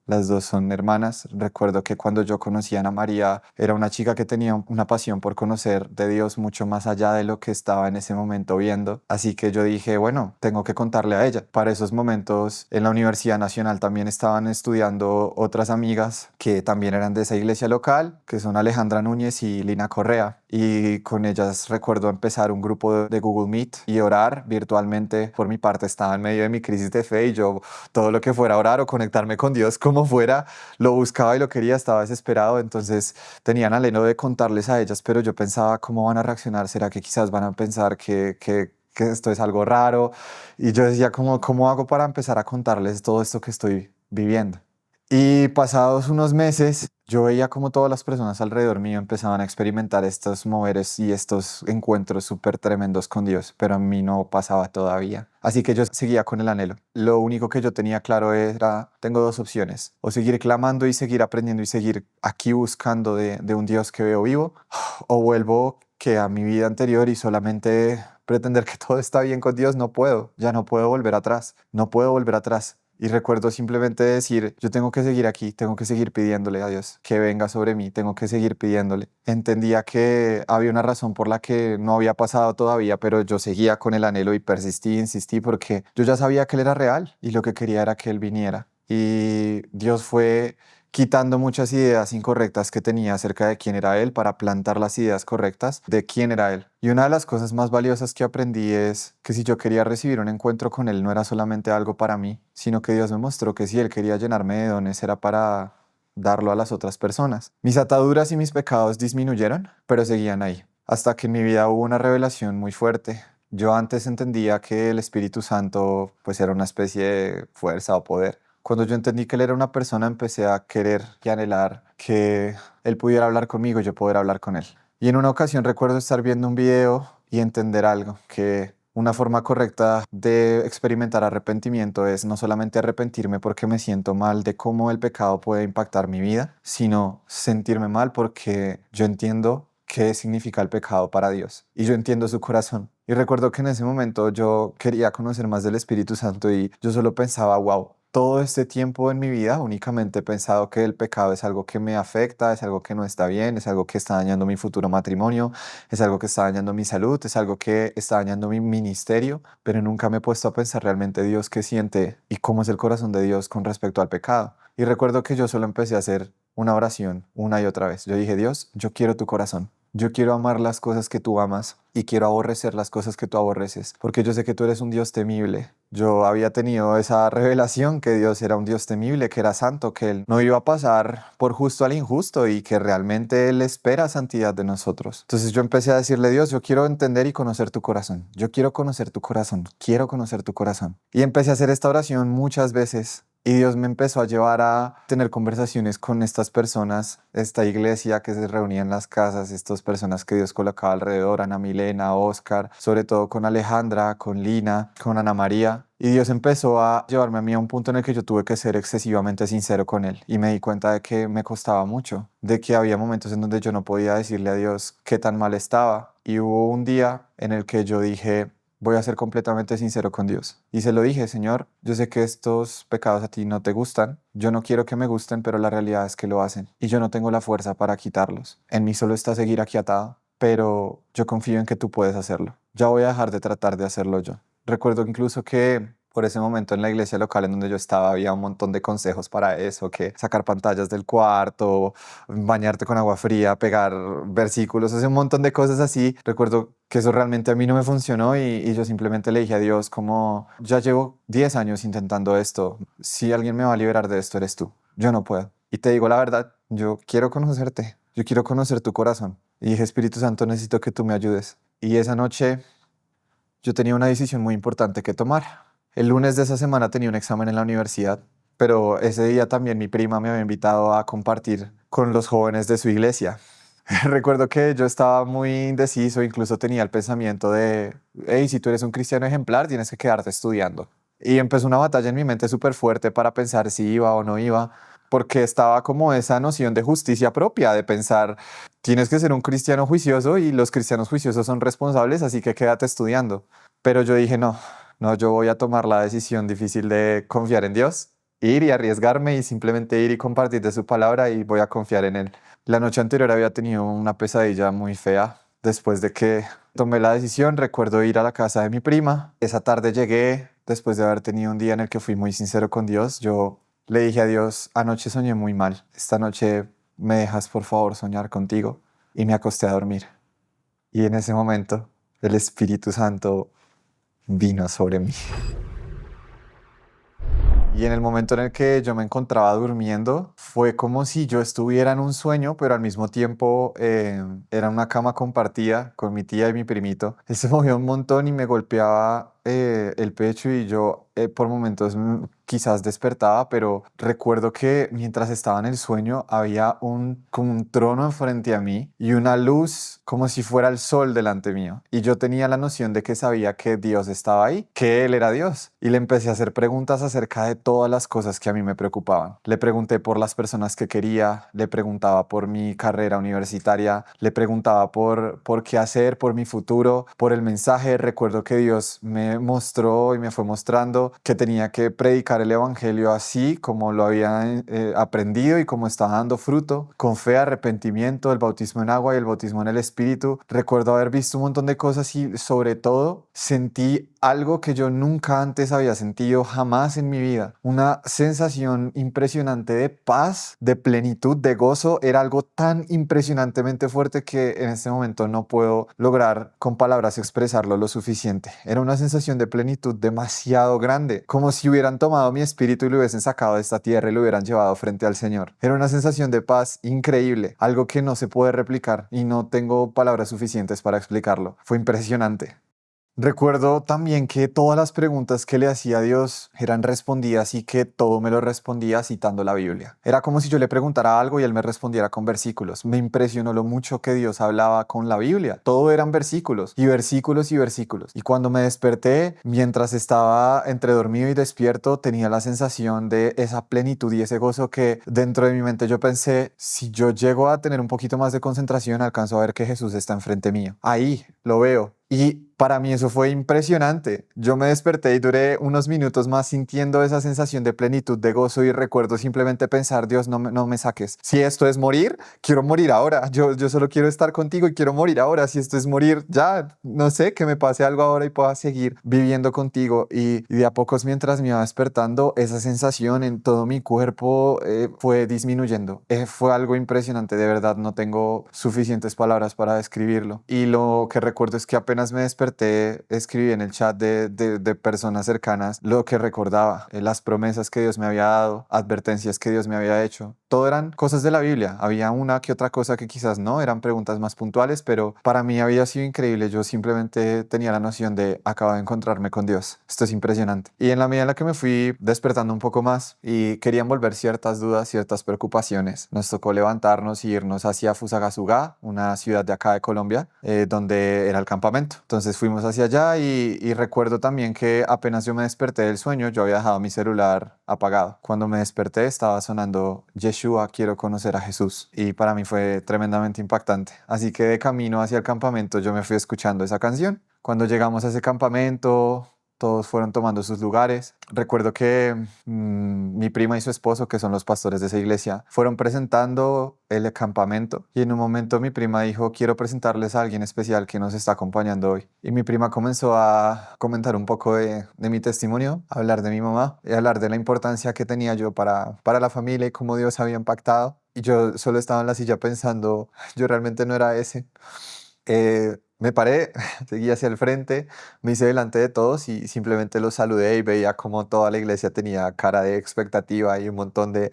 Las dos son hermanas. Recuerdo que cuando yo conocí a Ana María, era una chica que tenía una pasión por conocer de Dios mucho más allá de lo que estaba en ese momento viendo. Así que yo dije, bueno, tengo que contarle a ella. Para esos momentos en la Universidad Nacional también estaban estudiando otras amigas que también eran de esa iglesia local, que son Alejandra Núñez y Lina Correa. Y con ellas recuerdo empezar un grupo de Google Meet y orar virtualmente. Por mi parte estaba en medio de mi crisis de fe y yo todo lo que fuera orar o conectarme con Dios como como fuera, lo buscaba y lo quería, estaba desesperado, entonces tenía el anhelo de contarles a ellas, pero yo pensaba, ¿cómo van a reaccionar? ¿Será que quizás van a pensar que esto es algo raro? Y yo decía, ¿cómo hago para empezar a contarles todo esto que estoy viviendo? Y pasados unos meses, yo veía como todas las personas alrededor mío empezaban a experimentar estos moveres y estos encuentros súper tremendos con Dios, pero a mí no pasaba todavía. Así que yo seguía con el anhelo. Lo único que yo tenía claro era, tengo dos opciones, o seguir clamando y seguir aprendiendo y seguir aquí buscando de un Dios que veo vivo, o vuelvo que a mi vida anterior y solamente pretender que todo está bien con Dios, no puedo, ya no puedo volver atrás, no puedo volver atrás. Y recuerdo simplemente decir, yo tengo que seguir aquí, tengo que seguir pidiéndole a Dios que venga sobre mí, tengo que seguir pidiéndole. Entendía que había una razón por la que no había pasado todavía, pero yo seguía con el anhelo y persistí, insistí, porque yo ya sabía que Él era real y lo que quería era que Él viniera. Y Dios fue quitando muchas ideas incorrectas que tenía acerca de quién era Él para plantar las ideas correctas de quién era Él. Y una de las cosas más valiosas que aprendí es que si yo quería recibir un encuentro con Él no era solamente algo para mí, sino que Dios me mostró que si Él quería llenarme de dones era para darlo a las otras personas. Mis ataduras y mis pecados disminuyeron, pero seguían ahí. Hasta que en mi vida hubo una revelación muy fuerte. Yo antes entendía que el Espíritu Santo pues era una especie de fuerza o poder. Cuando yo entendí que Él era una persona, empecé a querer y anhelar que Él pudiera hablar conmigo y yo poder hablar con Él. Y en una ocasión recuerdo estar viendo un video y entender algo, que una forma correcta de experimentar arrepentimiento es no solamente arrepentirme porque me siento mal de cómo el pecado puede impactar mi vida, sino sentirme mal porque yo entiendo qué significa el pecado para Dios y yo entiendo su corazón. Y recuerdo que en ese momento yo quería conocer más del Espíritu Santo y yo solo pensaba, wow, todo este tiempo en mi vida únicamente he pensado que el pecado es algo que me afecta, es algo que no está bien, es algo que está dañando mi futuro matrimonio, es algo que está dañando mi salud, es algo que está dañando mi ministerio, pero nunca me he puesto a pensar realmente Dios qué siente y cómo es el corazón de Dios con respecto al pecado. Y recuerdo que yo solo empecé a hacer una oración una y otra vez. Yo dije, Dios, yo quiero tu corazón. Yo quiero amar las cosas que tú amas y quiero aborrecer las cosas que tú aborreces, porque yo sé que tú eres un Dios temible. Yo había tenido esa revelación que Dios era un Dios temible, que era santo, que Él no iba a pasar por justo al injusto y que realmente Él espera santidad de nosotros. Entonces yo empecé a decirle, Dios, yo quiero entender y conocer tu corazón. Yo quiero conocer tu corazón. Quiero conocer tu corazón. Y empecé a hacer esta oración muchas veces. Y Dios me empezó a llevar a tener conversaciones con estas personas, esta iglesia que se reunía en las casas, estas personas que Dios colocaba alrededor, Ana Milena, Oscar, sobre todo con Alejandra, con Lina, con Ana María. Y Dios empezó a llevarme a mí a un punto en el que yo tuve que ser excesivamente sincero con Él. Y me di cuenta de que me costaba mucho, de que había momentos en donde yo no podía decirle a Dios qué tan mal estaba. Y hubo un día en el que yo dije, voy a ser completamente sincero con Dios. Y se lo dije, Señor, yo sé que estos pecados a ti no te gustan. Yo no quiero que me gusten, pero la realidad es que lo hacen. Y yo no tengo la fuerza para quitarlos. En mí solo está seguir aquí atado. Pero yo confío en que tú puedes hacerlo. Ya voy a dejar de tratar de hacerlo yo. Recuerdo incluso que por ese momento en la iglesia local en donde yo estaba había un montón de consejos para eso, que sacar pantallas del cuarto, bañarte con agua fría, pegar versículos, un montón de cosas así. Recuerdo que eso realmente a mí no me funcionó y yo simplemente le dije a Dios como, ya llevo 10 años intentando esto, si alguien me va a liberar de esto eres tú, yo no puedo. Y te digo la verdad, yo quiero conocerte, yo quiero conocer tu corazón. Y dije, Espíritu Santo, necesito que tú me ayudes. Y esa noche yo tenía una decisión muy importante que tomar. El lunes de esa semana tenía un examen en la universidad, pero ese día también mi prima me había invitado a compartir con los jóvenes de su iglesia. Recuerdo que yo estaba muy indeciso, incluso tenía el pensamiento de, hey, si tú eres un cristiano ejemplar, tienes que quedarte estudiando. Y empezó una batalla en mi mente súper fuerte para pensar si iba o no iba, porque estaba como esa noción de justicia propia, de pensar, tienes que ser un cristiano juicioso y los cristianos juiciosos son responsables, así que quédate estudiando. Pero yo dije, no, yo voy a tomar la decisión difícil de confiar en Dios, ir y arriesgarme y simplemente ir y compartir de su palabra y voy a confiar en Él. La noche anterior había tenido una pesadilla muy fea. Después de que tomé la decisión, recuerdo ir a la casa de mi prima. Esa tarde llegué, después de haber tenido un día en el que fui muy sincero con Dios. Yo le dije a Dios, anoche soñé muy mal. Esta noche me dejas por favor soñar contigo. Y me acosté a dormir. Y en ese momento el Espíritu Santo vino sobre mí. Y en el momento en el que yo me encontraba durmiendo, fue como si yo estuviera en un sueño, pero al mismo tiempo era una cama compartida con mi tía y mi primito. Él se movía un montón y me golpeaba el pecho y yo por momentos quizás despertaba, pero recuerdo que mientras estaba en el sueño había como un trono enfrente a mí y una luz como si fuera el sol delante mío. Y yo tenía la noción de que sabía que Dios estaba ahí, que Él era Dios. Y le empecé a hacer preguntas acerca de todas las cosas que a mí me preocupaban. Le pregunté por las personas que quería, le preguntaba por mi carrera universitaria, le preguntaba por qué hacer, por mi futuro, por el mensaje. Recuerdo que Dios me mostró y me fue mostrando que tenía que predicar el evangelio así como lo había aprendido y como estaba dando fruto, con fe, arrepentimiento, el bautismo en agua y el bautismo en el Espíritu. Recuerdo haber visto un montón de cosas y sobre todo sentí algo que yo nunca antes había sentido jamás en mi vida. Una sensación impresionante de paz, de plenitud, de gozo. Era algo tan impresionantemente fuerte que en este momento no puedo lograr con palabras expresarlo lo suficiente. Era una sensación de plenitud demasiado grande, como si hubieran tomado mi espíritu y lo hubiesen sacado de esta tierra y lo hubieran llevado frente al Señor. Era una sensación de paz increíble, algo que no se puede replicar y no tengo palabras suficientes para explicarlo. Fue impresionante. Recuerdo también que todas las preguntas que le hacía a Dios eran respondidas y que todo me lo respondía citando la Biblia. Era como si yo le preguntara algo y él me respondiera con versículos. Me impresionó lo mucho que Dios hablaba con la Biblia. Todo eran versículos y versículos y versículos. Y cuando me desperté, mientras estaba entre dormido y despierto, tenía la sensación de esa plenitud y ese gozo que dentro de mi mente yo pensé, si yo llego a tener un poquito más de concentración, alcanzo a ver que Jesús está enfrente mío. Ahí lo veo. Y para mí eso fue impresionante. Yo me desperté y duré unos minutos más sintiendo esa sensación de plenitud, de gozo y recuerdo simplemente pensar, Dios, no me saques. Si esto es morir, quiero morir ahora. Yo solo quiero estar contigo y quiero morir ahora. Si esto es morir, ya, no sé, que me pase algo ahora y pueda seguir viviendo contigo. Y de a pocos mientras me iba despertando, esa sensación en todo mi cuerpo fue disminuyendo. Fue algo impresionante, de verdad, no tengo suficientes palabras para describirlo. Y lo que recuerdo es que apenas me desperté, escribí en el chat de personas cercanas lo que recordaba, las promesas que Dios me había dado, advertencias que Dios me había hecho. Todo eran cosas de la Biblia. Había una que otra cosa que quizás no, eran preguntas más puntuales, pero para mí había sido increíble. Yo simplemente tenía la noción de acabo de encontrarme con Dios. Esto es impresionante. Y en la medida en la que me fui despertando un poco más y querían volver ciertas dudas, ciertas preocupaciones, nos tocó levantarnos y irnos hacia Fusagasugá, una ciudad de acá de Colombia, donde era el campamento. Entonces fuimos hacia allá y recuerdo también que apenas yo me desperté del sueño, yo había dejado mi celular apagado. Cuando me desperté estaba sonando Yeshua, quiero conocer a Jesús. Y para mí fue tremendamente impactante. Así que de camino hacia el campamento yo me fui escuchando esa canción. Cuando llegamos a ese campamento, todos fueron tomando sus lugares. Recuerdo que mi prima y su esposo, que son los pastores de esa iglesia, fueron presentando el campamento y en un momento mi prima dijo, quiero presentarles a alguien especial que nos está acompañando hoy. Y mi prima comenzó a comentar un poco de mi testimonio, a hablar de mi mamá y a hablar de la importancia que tenía yo para la familia y cómo Dios había impactado. Y yo solo estaba en la silla pensando, yo realmente no era ese. Me paré, seguí hacia el frente, me hice delante de todos y simplemente los saludé y veía como toda la iglesia tenía cara de expectativa y un montón de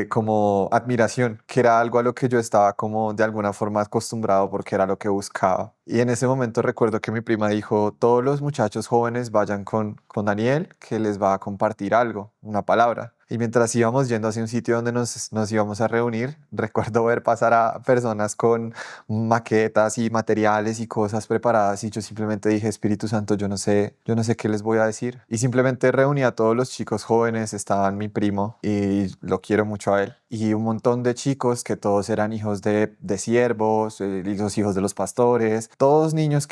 como admiración, que era algo a lo que yo estaba como de alguna forma acostumbrado porque era lo que buscaba. Y en ese momento recuerdo que mi prima dijo, todos los muchachos jóvenes vayan con Daniel, que les va a compartir algo, una palabra. Y mientras íbamos yendo hacia un sitio donde nos íbamos a reunir, recuerdo ver pasar a personas con maquetas y materiales y cosas preparadas y yo simplemente dije, Espíritu Santo, yo no sé qué les voy a decir. Y simplemente reuní a todos los chicos jóvenes, estaban mi primo y lo quiero mucho a él. Y un montón de chicos que todos eran hijos de siervos, y los hijos de los pastores, todos niños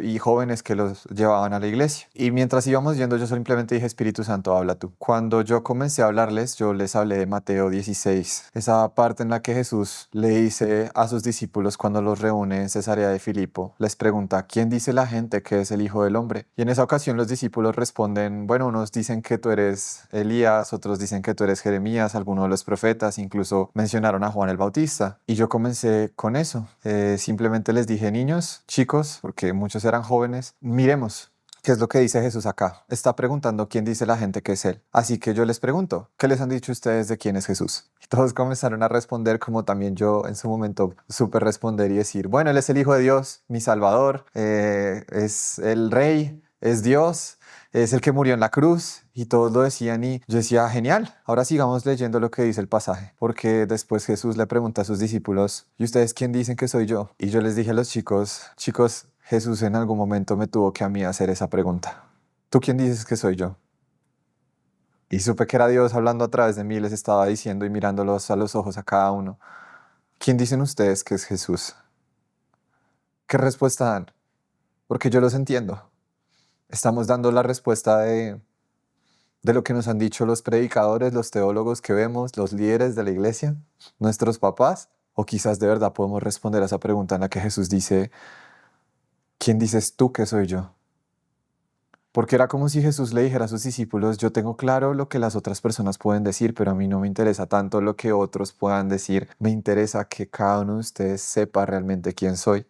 y jóvenes que los llevaban a la iglesia. Y mientras íbamos yendo, yo simplemente dije, Espíritu Santo, habla tú. Cuando yo comencé a hablarles, yo les hablé de Mateo 16, esa parte en la que Jesús le dice a sus discípulos cuando los reúne en Cesarea de Filipo, les pregunta, ¿quién dice la gente que es el Hijo del Hombre? Y en esa ocasión los discípulos responden, bueno, unos dicen que tú eres Elías, otros dicen que tú eres Jeremías, algunos de los profetas, incluso mencionaron a Juan el Bautista. Y yo comencé con eso. Simplemente les dije, niños, chicos, porque muchos eran jóvenes, miremos. ¿qué es lo que dice Jesús acá? Está preguntando quién dice la gente que es Él. Así que yo les pregunto, ¿qué les han dicho ustedes de quién es Jesús? Y todos comenzaron a responder como también yo en su momento supe responder y decir, bueno, Él es el Hijo de Dios, mi Salvador, es el Rey, es Dios, es el que murió en la cruz. Y todos lo decían y yo decía, genial, ahora sigamos leyendo lo que dice el pasaje. Porque después Jesús le pregunta a sus discípulos, ¿y ustedes quién dicen que soy yo? Y yo les dije a los chicos, Jesús en algún momento me tuvo que a mí hacer esa pregunta. ¿Tú quién dices que soy yo? Y supe que era Dios hablando a través de mí, les estaba diciendo y mirándolos a los ojos a cada uno. ¿Quién dicen ustedes que es Jesús? ¿Qué respuesta dan? Porque yo los entiendo. Estamos dando la respuesta de lo que nos han dicho los predicadores, los teólogos que vemos, los líderes de la iglesia, nuestros papás, o quizás de verdad podemos responder a esa pregunta en la que Jesús dice, ¿quién dices tú que soy yo? Porque era como si Jesús le dijera a sus discípulos, yo tengo claro lo que las otras personas pueden decir, pero a mí no me interesa tanto lo que otros puedan decir, me interesa que cada uno de ustedes sepa realmente quién soy.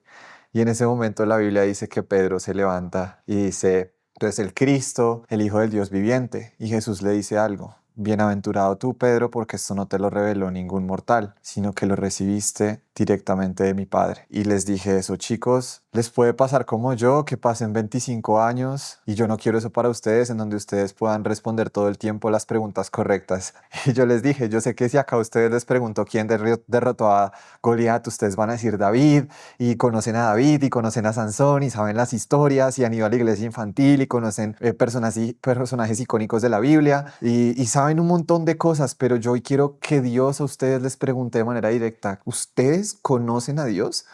Y en ese momento la Biblia dice que Pedro se levanta y dice, tú eres el Cristo, el Hijo del Dios viviente. Y Jesús le dice algo, bienaventurado tú, Pedro, porque esto no te lo reveló ningún mortal, sino que lo recibiste directamente de mi Padre. Y les dije eso, chicos, les puede pasar como yo, que pasen 25 años y yo no quiero eso para ustedes, en donde ustedes puedan responder todo el tiempo las preguntas correctas. Y yo les dije, yo sé que si acá a ustedes les pregunto quién derrotó a Goliat, ustedes van a decir David, y conocen a David, y conocen a Sansón, y saben las historias, y han ido a la iglesia infantil, y conocen personajes icónicos de la Biblia, y saben un montón de cosas, pero yo hoy quiero que Dios a ustedes les pregunte de manera directa, ¿ustedes conocen a Dios?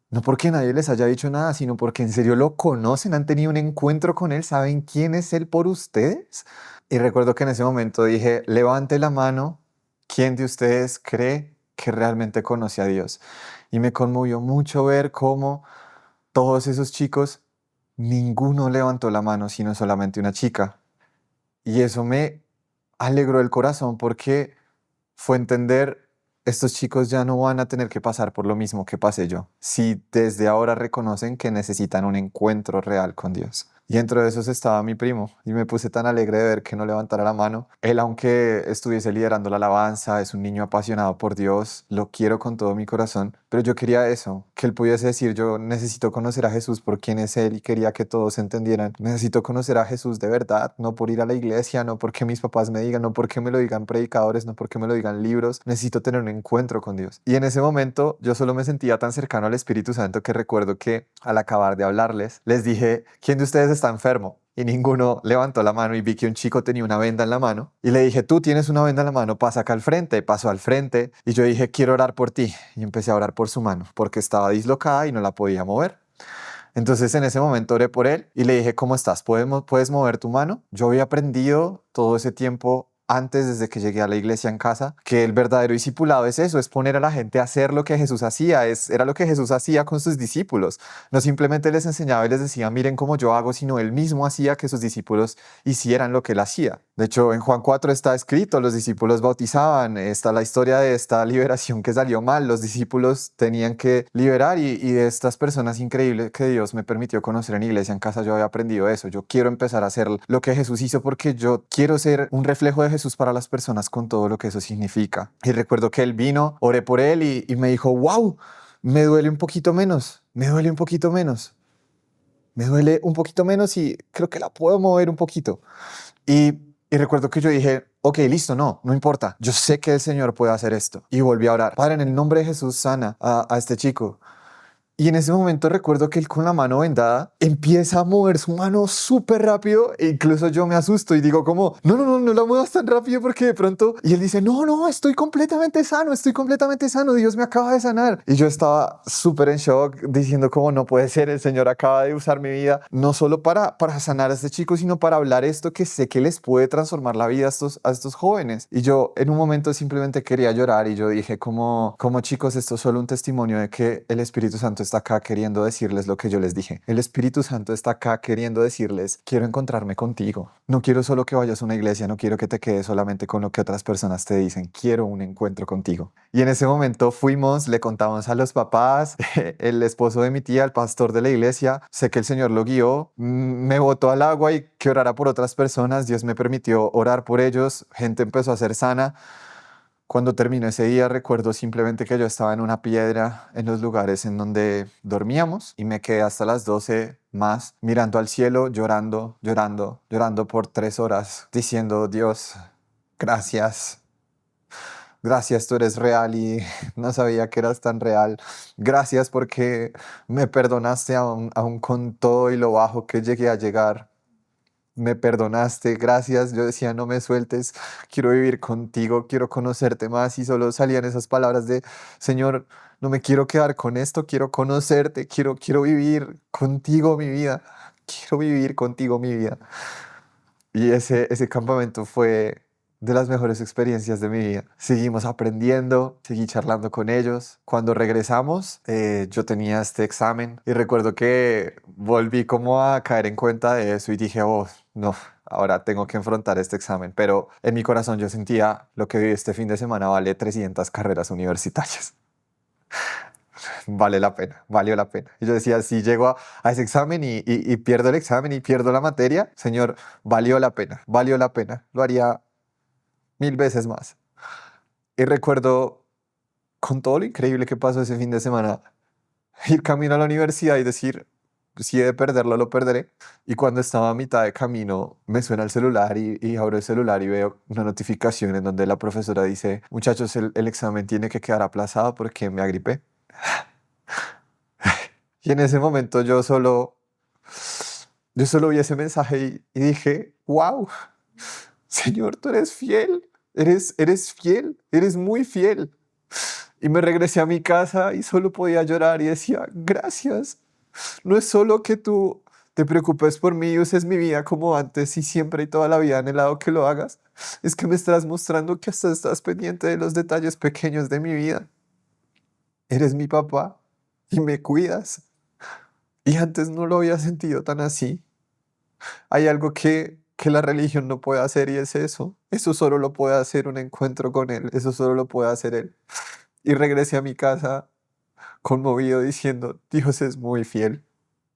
No porque nadie les haya dicho nada, sino porque en serio lo conocen, han tenido un encuentro con Él, ¿saben quién es Él por ustedes? Y recuerdo que en ese momento dije, levante la mano, ¿quién de ustedes cree que realmente conoce a Dios? Y me conmovió mucho ver cómo todos esos chicos, ninguno levantó la mano, sino solamente una chica. Y eso me alegró el corazón porque fue entender, estos chicos ya no van a tener que pasar por lo mismo que pasé yo, si desde ahora reconocen que necesitan un encuentro real con Dios. Y dentro de esos estaba mi primo y me puse tan alegre de ver que no levantara la mano. Él, aunque estuviese liderando la alabanza, es un niño apasionado por Dios, lo quiero con todo mi corazón, pero yo quería eso, que él pudiese decir, yo necesito conocer a Jesús por quién es Él y quería que todos entendieran, necesito conocer a Jesús de verdad, no por ir a la iglesia, no porque mis papás me digan, no porque me lo digan predicadores, no porque me lo digan libros, necesito tener un encuentro con Dios. Y en ese momento yo solo me sentía tan cercano al Espíritu Santo que recuerdo que al acabar de hablarles, les dije, ¿quién de ustedes está enfermo? Y ninguno levantó la mano y vi que un chico tenía una venda en la mano. Y le dije, tú tienes una venda en la mano, pasa acá al frente. Pasó al frente y yo dije, quiero orar por ti. Y empecé a orar por su mano porque estaba dislocada y no la podía mover. Entonces en ese momento oré por él y le dije, ¿cómo estás? ¿Puedes mover tu mano? Yo había aprendido todo ese tiempo antes, desde que llegué a la iglesia en casa, que el verdadero discipulado es eso, es poner a la gente a hacer lo que Jesús hacía, era lo que Jesús hacía con sus discípulos. No simplemente les enseñaba y les decía, miren cómo yo hago, sino él mismo hacía que sus discípulos hicieran lo que él hacía. De hecho, en Juan 4 está escrito, los discípulos bautizaban, está la historia de esta liberación que salió mal, los discípulos tenían que liberar y de estas personas increíbles que Dios me permitió conocer en iglesia en casa, yo había aprendido eso. Yo quiero empezar a hacer lo que Jesús hizo porque yo quiero ser un reflejo de Jesús para las personas con todo lo que eso significa. Y recuerdo que él vino, oré por él y me dijo, wow, me duele un poquito menos, me duele un poquito menos, me duele un poquito menos y creo que la puedo mover un poquito. Y recuerdo que yo dije, ok, listo, no importa. Yo sé que el Señor puede hacer esto. Y volví a orar. Padre, en el nombre de Jesús, sana a este chico. Y en ese momento recuerdo que él con la mano vendada empieza a mover su mano súper rápido e incluso yo me asusto y digo como, no la muevas tan rápido porque de pronto... Y él dice, no, estoy completamente sano, Dios me acaba de sanar. Y yo estaba súper en shock diciendo como no puede ser, el Señor acaba de usar mi vida, no solo para sanar a este chico, sino para hablar esto que sé que les puede transformar la vida a estos jóvenes. Y yo en un momento simplemente quería llorar y yo dije como chicos, esto es solo un testimonio de que el Espíritu Santo está acá queriendo decirles lo que yo les dije. El Espíritu Santo está acá queriendo decirles, quiero encontrarme contigo. No quiero solo que vayas a una iglesia, no quiero que te quedes solamente con lo que otras personas te dicen. Quiero un encuentro contigo. Y en ese momento fuimos, le contamos a los papás, el esposo de mi tía, el pastor de la iglesia. Sé que el Señor lo guió, me botó al agua y que orara por otras personas. Dios me permitió orar por ellos. Gente empezó a ser sana. Cuando terminó ese día, recuerdo simplemente que yo estaba en una piedra en los lugares en donde dormíamos y me quedé hasta las 12 más mirando al cielo, llorando, llorando, llorando por 3 horas, diciendo, Dios, gracias. Gracias, tú eres real y no sabía que eras tan real. Gracias porque me perdonaste aún con todo y lo bajo que llegué a llegar. Me perdonaste, gracias. Yo decía, no me sueltes, quiero vivir contigo, quiero conocerte más. Y solo salían esas palabras de, Señor, no me quiero quedar con esto, quiero conocerte, quiero vivir contigo mi vida. Quiero vivir contigo mi vida. Y ese campamento fue de las mejores experiencias de mi vida. Seguimos aprendiendo, seguí charlando con ellos. Cuando regresamos, yo tenía este examen y recuerdo que volví como a caer en cuenta de eso y dije, oh, no, ahora tengo que enfrentar este examen. Pero en mi corazón yo sentía lo que viví este fin de semana vale 300 carreras universitarias. Vale la pena, valió la pena. Y yo decía, si llego a ese examen y pierdo el examen y pierdo la materia, Señor, valió la pena. Lo haría 1000 veces más. Y recuerdo, con todo lo increíble que pasó ese fin de semana, ir camino a la universidad y decir, si he de perderlo, lo perderé. Y cuando estaba a mitad de camino, me suena el celular y abro el celular y veo una notificación en donde la profesora dice, muchachos, el examen tiene que quedar aplazado porque me agripé. Y en ese momento yo solo vi ese mensaje y dije, wow, Señor, tú eres fiel, eres fiel, eres muy fiel. Y me regresé a mi casa y solo podía llorar y decía, gracias. No es solo que tú te preocupes por mí y uses mi vida como antes y siempre y toda la vida he anhelado que lo hagas. Es que me estás mostrando que hasta estás pendiente de los detalles pequeños de mi vida. Eres mi papá y me cuidas. Y antes no lo había sentido tan así. Hay algo que la religión no puede hacer y es eso. Eso solo lo puede hacer un encuentro con Él. Eso solo lo puede hacer Él. Y regresé a mi casa conmovido diciendo, Dios es muy fiel.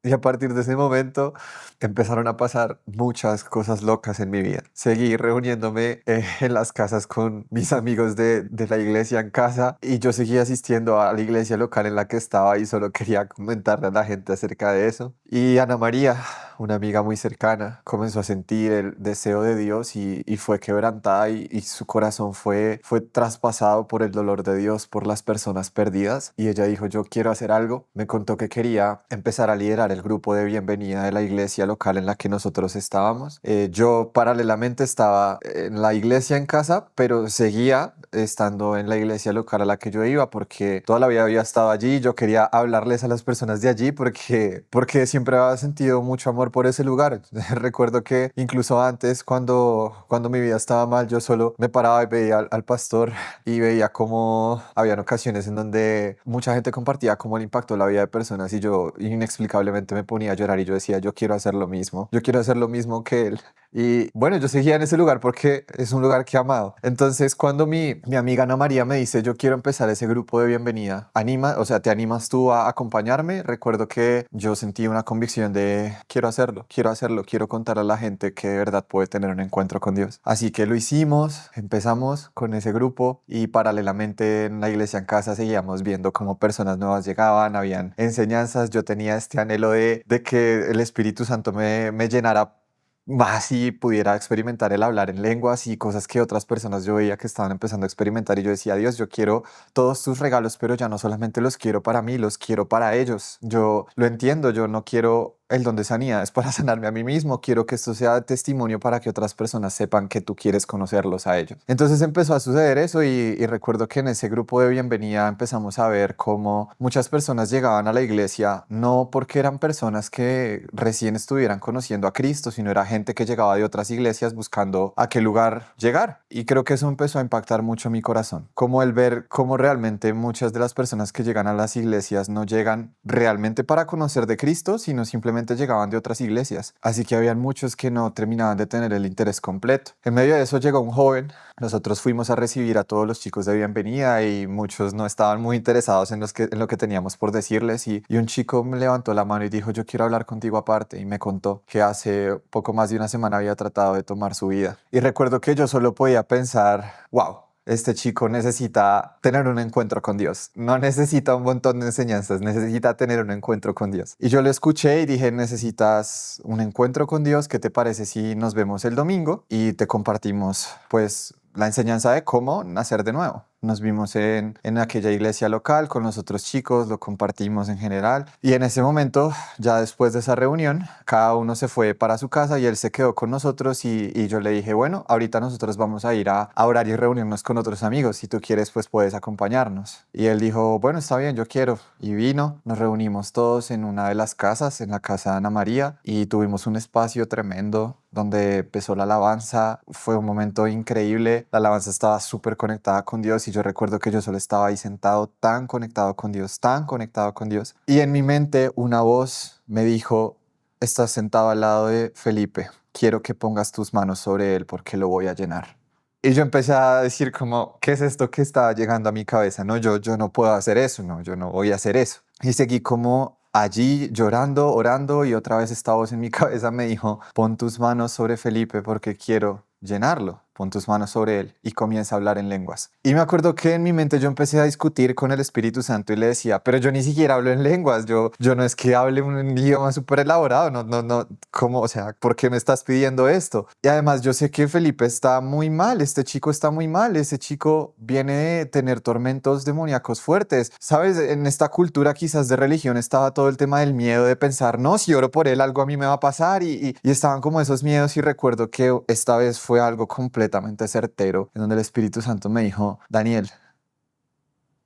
Y a partir de ese momento empezaron a pasar muchas cosas locas en mi vida. Seguí reuniéndome en las casas con mis amigos de la iglesia en casa y yo seguía asistiendo a la iglesia local en la que estaba y solo quería comentarle a la gente acerca de eso. Y Ana María, una amiga muy cercana, comenzó a sentir el deseo de Dios y fue quebrantada y su corazón fue traspasado por el dolor de Dios, por las personas perdidas. Y ella dijo, yo quiero hacer algo. Me contó que quería empezar a liderar el grupo de bienvenida de la iglesia local en la que nosotros estábamos. Yo paralelamente estaba en la iglesia en casa, pero seguía estando en la iglesia local a la que yo iba porque toda la vida había estado allí. Yo quería hablarles a las personas de allí porque siempre había sentido mucho amor por ese lugar. Recuerdo que incluso antes, cuando mi vida estaba mal, yo solo me paraba y veía al pastor y veía cómo habían ocasiones en donde mucha gente compartía cómo le impactó la vida de personas y yo inexplicablemente me ponía a llorar y yo decía, yo quiero hacer lo mismo, yo quiero hacer lo mismo que él. Y bueno, yo seguía en ese lugar porque es un lugar que he amado. Entonces, cuando mi amiga Ana María me dice, yo quiero empezar ese grupo de bienvenida, o sea, ¿te animas tú a acompañarme? Recuerdo que yo sentí una convicción de, quiero contar a la gente que de verdad puede tener un encuentro con Dios. Así que lo hicimos, empezamos con ese grupo y paralelamente en la iglesia en casa seguíamos viendo cómo personas nuevas llegaban, habían enseñanzas. Yo tenía este anhelo de que el Espíritu Santo me llenara más y pudiera experimentar el hablar en lenguas y cosas que otras personas yo veía que estaban empezando a experimentar y yo decía, Dios, yo quiero todos tus regalos, pero ya no solamente los quiero para mí, los quiero para ellos. Yo lo entiendo, yo no quiero el don de sanidad es para sanarme a mí mismo. Quiero que esto sea testimonio para que otras personas sepan que tú quieres conocerlos a ellos. Entonces empezó a suceder eso y recuerdo que en ese grupo de bienvenida empezamos a ver cómo muchas personas llegaban a la iglesia no porque eran personas que recién estuvieran conociendo a Cristo, sino era gente que llegaba de otras iglesias buscando a qué lugar llegar. Y creo que eso empezó a impactar mucho mi corazón. Como el ver cómo realmente muchas de las personas que llegan a las iglesias no llegan realmente para conocer de Cristo, sino simplemente llegaban de otras iglesias. Así que habían muchos que no terminaban de tener el interés completo. En medio de eso llegó un joven. Nosotros fuimos a recibir a todos los chicos de bienvenida y muchos no estaban muy interesados en lo que teníamos por decirles. Y un chico me levantó la mano y dijo, yo quiero hablar contigo aparte. Y me contó que hace poco más de una semana había tratado de tomar su vida. Y recuerdo que yo solo podía pensar, wow. Este chico necesita tener un encuentro con Dios. No necesita un montón de enseñanzas, necesita tener un encuentro con Dios. Y yo lo escuché y dije, necesitas un encuentro con Dios. ¿Qué te parece si nos vemos el domingo y te compartimos, pues, la enseñanza de cómo nacer de nuevo? Nos vimos en aquella iglesia local con los otros chicos, lo compartimos en general. Y en ese momento, ya después de esa reunión, cada uno se fue para su casa y él se quedó con nosotros y yo le dije, bueno, ahorita nosotros vamos a ir a orar y reunirnos con otros amigos. Si tú quieres, pues puedes acompañarnos. Y él dijo, bueno, está bien, yo quiero. Y vino, nos reunimos todos en una de las casas, en la casa de Ana María, y tuvimos un espacio tremendo donde empezó la alabanza. Fue un momento increíble. La alabanza estaba súper conectada con Dios y yo recuerdo que yo solo estaba ahí sentado tan conectado con Dios, tan conectado con Dios. Y en mi mente una voz me dijo, estás sentado al lado de Felipe, quiero que pongas tus manos sobre él porque lo voy a llenar. Y yo empecé a decir como, ¿qué es esto que estaba llegando a mi cabeza? No, yo no puedo hacer eso, no, yo no voy a hacer eso. Y seguí como allí llorando, orando y otra vez esta voz en mi cabeza me dijo, pon tus manos sobre Felipe porque quiero llenarlo. Pon tus manos sobre él y comienza a hablar en lenguas. Y me acuerdo que en mi mente yo empecé a discutir con el Espíritu Santo y le decía, pero yo ni siquiera hablo en lenguas, yo no es que hable un idioma súper elaborado, no, ¿cómo? O sea, ¿por qué me estás pidiendo esto? Y además yo sé que Felipe está muy mal, este chico está muy mal, ese chico viene de tener tormentos demoníacos fuertes. ¿Sabes? En esta cultura quizás de religión estaba todo el tema del miedo de pensar, no, si oro por él algo a mí me va a pasar y estaban como esos miedos y recuerdo que esta vez fue algo completamente certero, en donde el Espíritu Santo me dijo, Daniel,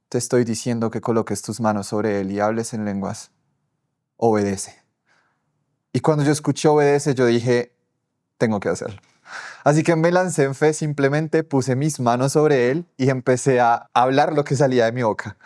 te estoy diciendo que coloques tus manos sobre él y hables en lenguas. Obedece. Y cuando yo escuché obedece, yo dije, tengo que hacerlo. Así que me lancé en fe, simplemente puse mis manos sobre él y empecé a hablar lo que salía de mi boca.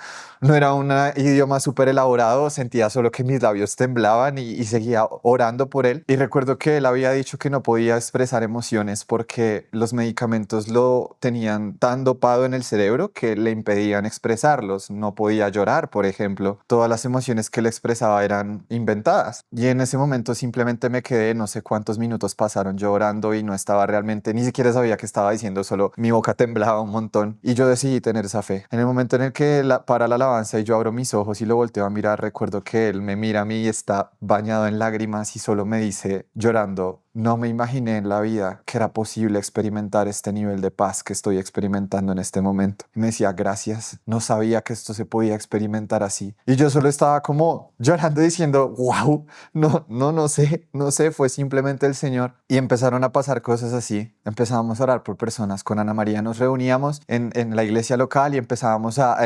No era un idioma súper elaborado, sentía solo que mis labios temblaban y seguía orando por él. Y recuerdo que él había dicho que no podía expresar emociones porque los medicamentos lo tenían tan dopado en el cerebro que le impedían expresarlos. No podía llorar, por ejemplo. Todas las emociones que él expresaba eran inventadas. Y en ese momento simplemente me quedé, no sé cuántos minutos pasaron yo orando y no estaba realmente, ni siquiera sabía qué estaba diciendo, solo mi boca temblaba un montón. Y yo decidí tener esa fe. En el momento en el que para la alabanza y yo abro mis ojos y lo volteo a mirar, recuerdo que él me mira a mí y está bañado en lágrimas y solo me dice llorando, no me imaginé en la vida que era posible experimentar este nivel de paz que estoy experimentando en este momento. Y me decía, gracias, no sabía que esto se podía experimentar así. Y yo solo estaba como llorando diciendo, wow, no sé, fue simplemente el Señor. Y empezaron a pasar cosas así. Empezábamos a orar por personas. Con Ana María nos reuníamos en la iglesia local y empezábamos a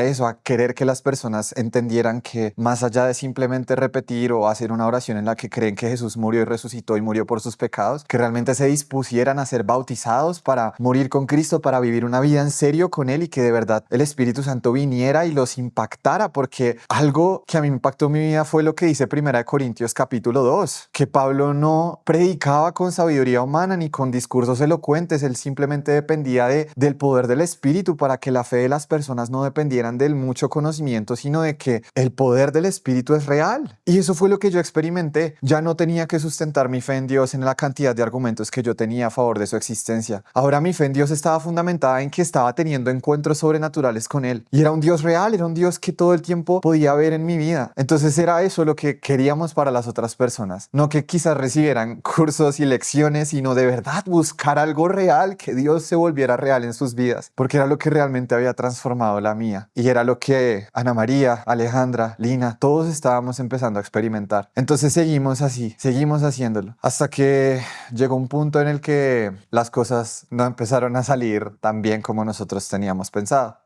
querer que las personas entendieran que más allá de simplemente repetir o hacer una oración en la que creen que Jesús murió y resucitó y murió por sus pecados, que realmente se dispusieran a ser bautizados para morir con Cristo, para vivir una vida en serio con Él y que de verdad el Espíritu Santo viniera y los impactara, porque algo que a mí me impactó en mi vida fue lo que dice 1 Corintios capítulo 2, que Pablo no predicaba con sabiduría humana ni con discursos elocuentes, él simplemente dependía del poder del Espíritu para que la fe de las personas no dependieran del mucho conocimiento, sino de que el poder del Espíritu es real. Y eso fue lo que yo experimenté. Ya no tenía que sustentar mi fe en Dios en la cantidad de argumentos que yo tenía a favor de su existencia. Ahora mi fe en Dios estaba fundamentada en que estaba teniendo encuentros sobrenaturales con Él. Y era un Dios real, era un Dios que todo el tiempo podía ver en mi vida. Entonces era eso lo que queríamos para las otras personas. No que quizás recibieran cursos y lecciones, sino de verdad buscar algo real, que Dios se volviera real en sus vidas. Porque era lo que realmente había transformado la mía. Y era lo que Ana María, Alejandra, Lina, todos estábamos empezando a experimentar. Entonces seguimos así, seguimos haciéndolo. Hasta que llegó un punto en el que las cosas no empezaron a salir tan bien como nosotros teníamos pensado.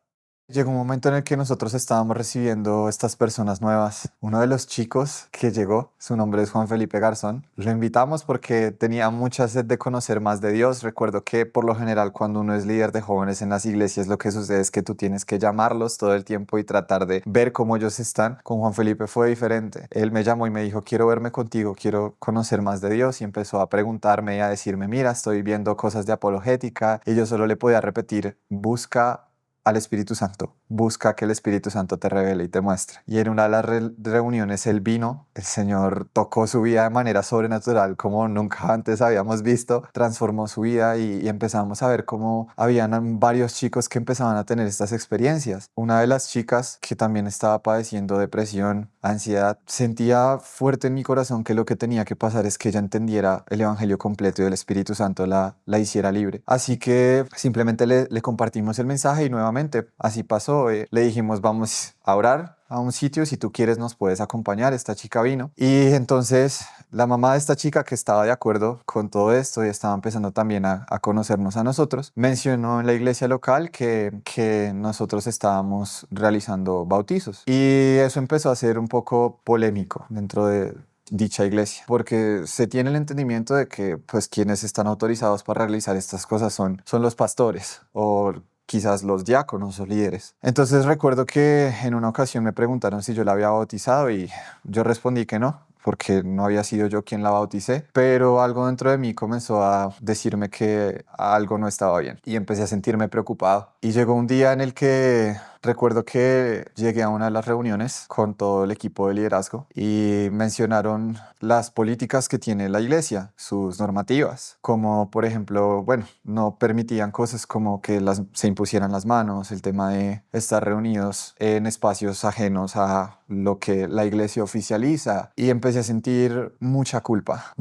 Llegó un momento en el que nosotros estábamos recibiendo estas personas nuevas. Uno de los chicos que llegó, su nombre es Juan Felipe Garzón, lo invitamos porque tenía mucha sed de conocer más de Dios. Recuerdo que por lo general cuando uno es líder de jóvenes en las iglesias lo que sucede es que tú tienes que llamarlos todo el tiempo y tratar de ver cómo ellos están. Con Juan Felipe fue diferente. Él me llamó y me dijo, quiero verme contigo, quiero conocer más de Dios, y empezó a preguntarme y a decirme, mira, estoy viendo cosas de apologética, y yo solo le podía repetir, busca al Espíritu Santo. Busca que el Espíritu Santo te revele y te muestre. Y en una de las reuniones él vino, el Señor tocó su vida de manera sobrenatural como nunca antes habíamos visto, transformó su vida y empezamos a ver cómo habían varios chicos que empezaban a tener estas experiencias. Una de las chicas que también estaba padeciendo depresión, ansiedad, sentía fuerte en mi corazón que lo que tenía que pasar es que ella entendiera el Evangelio completo y el Espíritu Santo la hiciera libre. Así que simplemente le compartimos el mensaje y nuevamente así pasó. Le dijimos, vamos a orar a un sitio, si tú quieres nos puedes acompañar. Esta chica vino y entonces la mamá de esta chica, que estaba de acuerdo con todo esto y estaba empezando también a conocernos a nosotros, mencionó en la iglesia local que nosotros estábamos realizando bautizos, y eso empezó a ser un poco polémico dentro de dicha iglesia, porque se tiene el entendimiento de que pues quienes están autorizados para realizar estas cosas son los pastores o quizás los diáconos o líderes. Entonces recuerdo que en una ocasión me preguntaron si yo la había bautizado y yo respondí que no, porque no había sido yo quien la bauticé, pero algo dentro de mí comenzó a decirme que algo no estaba bien y empecé a sentirme preocupado. Y llegó un día en el que recuerdo que llegué a una de las reuniones con todo el equipo de liderazgo y mencionaron las políticas que tiene la iglesia, sus normativas, como por ejemplo, bueno, no permitían cosas como que se impusieran las manos, el tema de estar reunidos en espacios ajenos a lo que la iglesia oficializa, y empecé a sentir mucha culpa,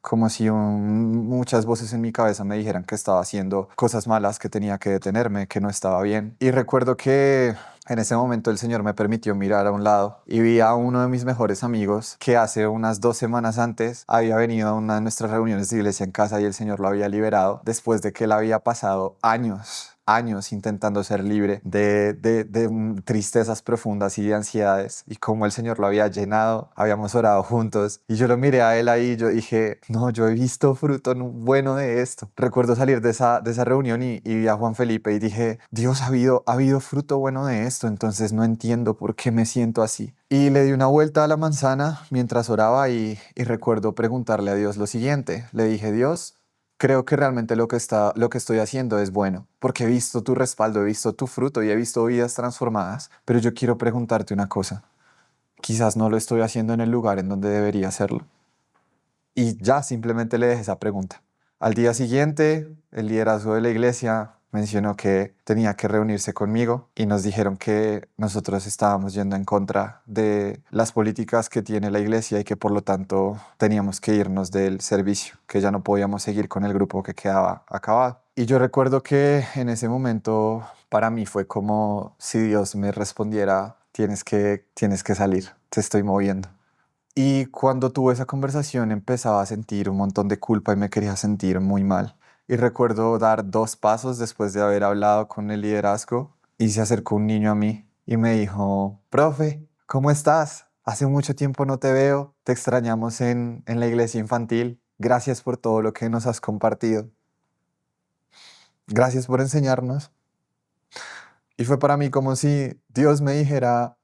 como si muchas voces en mi cabeza me dijeran que estaba haciendo cosas malas, que tenía que detenerme, que no estaba bien. Y recuerdo que en ese momento el Señor me permitió mirar a un lado y vi a uno de mis mejores amigos que hace unas 2 semanas antes había venido a una de nuestras reuniones de iglesia en casa y el Señor lo había liberado después de que él había pasado años intentando ser libre de tristezas profundas y de ansiedades, y como el Señor lo había llenado, habíamos orado juntos y yo lo miré a él ahí y yo dije, no, yo he visto fruto bueno de esto. Recuerdo salir de esa reunión y vi a Juan Felipe y dije, Dios, ha habido fruto bueno de esto, entonces no entiendo por qué me siento así. Y le di una vuelta a la manzana mientras oraba y recuerdo preguntarle a Dios lo siguiente. Le dije, Dios, creo que realmente lo que estoy haciendo es bueno, porque he visto tu respaldo, he visto tu fruto y he visto vidas transformadas, pero yo quiero preguntarte una cosa. Quizás no lo estoy haciendo en el lugar en donde debería hacerlo. Y ya simplemente le dejé esa pregunta. Al día siguiente, el liderazgo de la iglesia mencionó que tenía que reunirse conmigo y nos dijeron que nosotros estábamos yendo en contra de las políticas que tiene la iglesia y que por lo tanto teníamos que irnos del servicio, que ya no podíamos seguir con el grupo que quedaba acabado. Y yo recuerdo que en ese momento para mí fue como si Dios me respondiera, tienes que salir, te estoy moviendo. Y cuando tuve esa conversación empezaba a sentir un montón de culpa y me quería sentir muy mal. Y recuerdo dar 2 pasos después de haber hablado con el liderazgo y se acercó un niño a mí y me dijo, profe, ¿cómo estás? Hace mucho tiempo no te veo, te extrañamos en la iglesia infantil. Gracias por todo lo que nos has compartido. Gracias por enseñarnos. Y fue para mí como si Dios me dijera,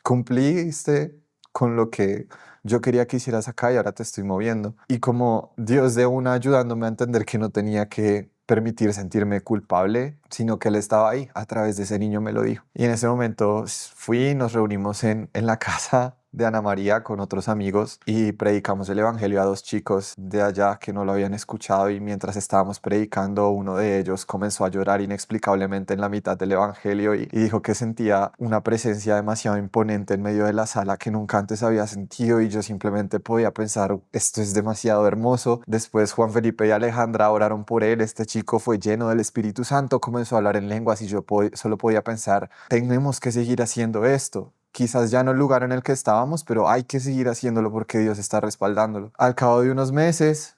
cumpliste con lo que yo quería que hicieras acá y ahora te estoy moviendo. Y como Dios de una ayudándome a entender que no tenía que permitir sentirme culpable, sino que Él estaba ahí, a través de ese niño me lo dijo. Y en ese momento fui y nos reunimos en la casa de Ana María con otros amigos y predicamos el evangelio a dos chicos de allá que no lo habían escuchado, y mientras estábamos predicando uno de ellos comenzó a llorar inexplicablemente en la mitad del evangelio y dijo que sentía una presencia demasiado imponente en medio de la sala que nunca antes había sentido, y yo simplemente podía pensar, esto es demasiado hermoso. Después Juan Felipe y Alejandra oraron por él, este chico fue lleno del Espíritu Santo, comenzó a hablar en lenguas y yo solo podía pensar, tenemos que seguir haciendo esto. Quizás ya no el lugar en el que estábamos, pero hay que seguir haciéndolo porque Dios está respaldándolo. Al cabo de unos meses,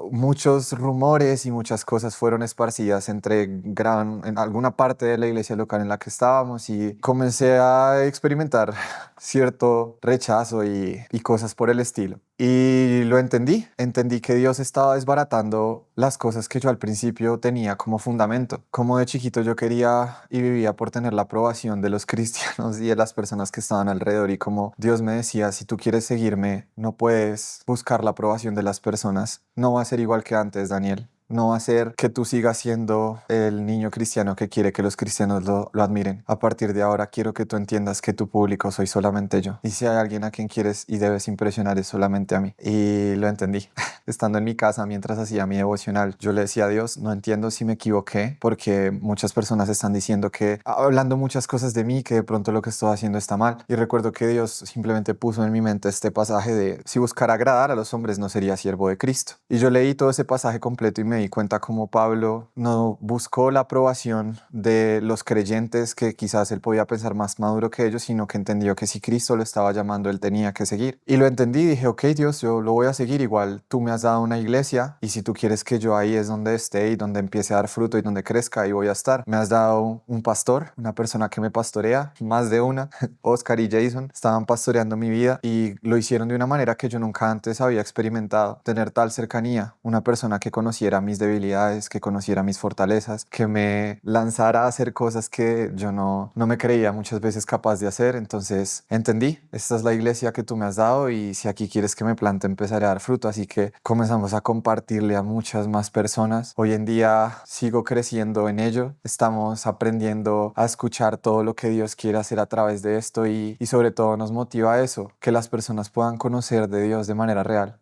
muchos rumores y muchas cosas fueron esparcidas en alguna parte de la iglesia local en la que estábamos, y comencé a experimentar cierto rechazo y cosas por el estilo. Y lo entendí que Dios estaba desbaratando las cosas que yo al principio tenía como fundamento. Como de chiquito yo quería y vivía por tener la aprobación de los cristianos y de las personas que estaban alrededor, y como Dios me decía, si tú quieres seguirme, no puedes buscar la aprobación de las personas. No va a ser igual que antes, Daniel. No va a ser que tú sigas siendo el niño cristiano que quiere que los cristianos lo admiren. A partir de ahora quiero que tú entiendas que tu público soy solamente yo. Y si hay alguien a quien quieres y debes impresionar es solamente a mí. Y lo entendí. Estando en mi casa mientras hacía mi devocional, yo le decía a Dios, no entiendo si me equivoqué, porque muchas personas están diciendo hablando muchas cosas de mí, que de pronto lo que estoy haciendo está mal. Y recuerdo que Dios simplemente puso en mi mente este pasaje de, si buscara agradar a los hombres no sería siervo de Cristo. Y yo leí todo ese pasaje completo y me di cuenta cómo Pablo no buscó la aprobación de los creyentes, que quizás él podía pensar más maduro que ellos, sino que entendió que si Cristo lo estaba llamando, él tenía que seguir. Y lo entendí y dije, ok, Dios, yo lo voy a seguir. Igual tú me has dado una iglesia, y si tú quieres que yo ahí es donde esté y donde empiece a dar fruto y donde crezca, ahí voy a estar. Me has dado un pastor, una persona que me pastorea, más de una. Oscar y Jason estaban pastoreando mi vida y lo hicieron de una manera que yo nunca antes había experimentado. Tener tal cercanía, una persona que conociera mis debilidades, que conociera mis fortalezas, que me lanzara a hacer cosas que yo no me creía muchas veces capaz de hacer. Entonces entendí, esta es la iglesia que tú me has dado, y si aquí quieres que me plante empezaré a dar fruto. Así que comenzamos a compartirle a muchas más personas. Hoy en día sigo creciendo en ello, estamos aprendiendo a escuchar todo lo que Dios quiere hacer a través de esto, y sobre todo nos motiva a eso, que las personas puedan conocer de Dios de manera real.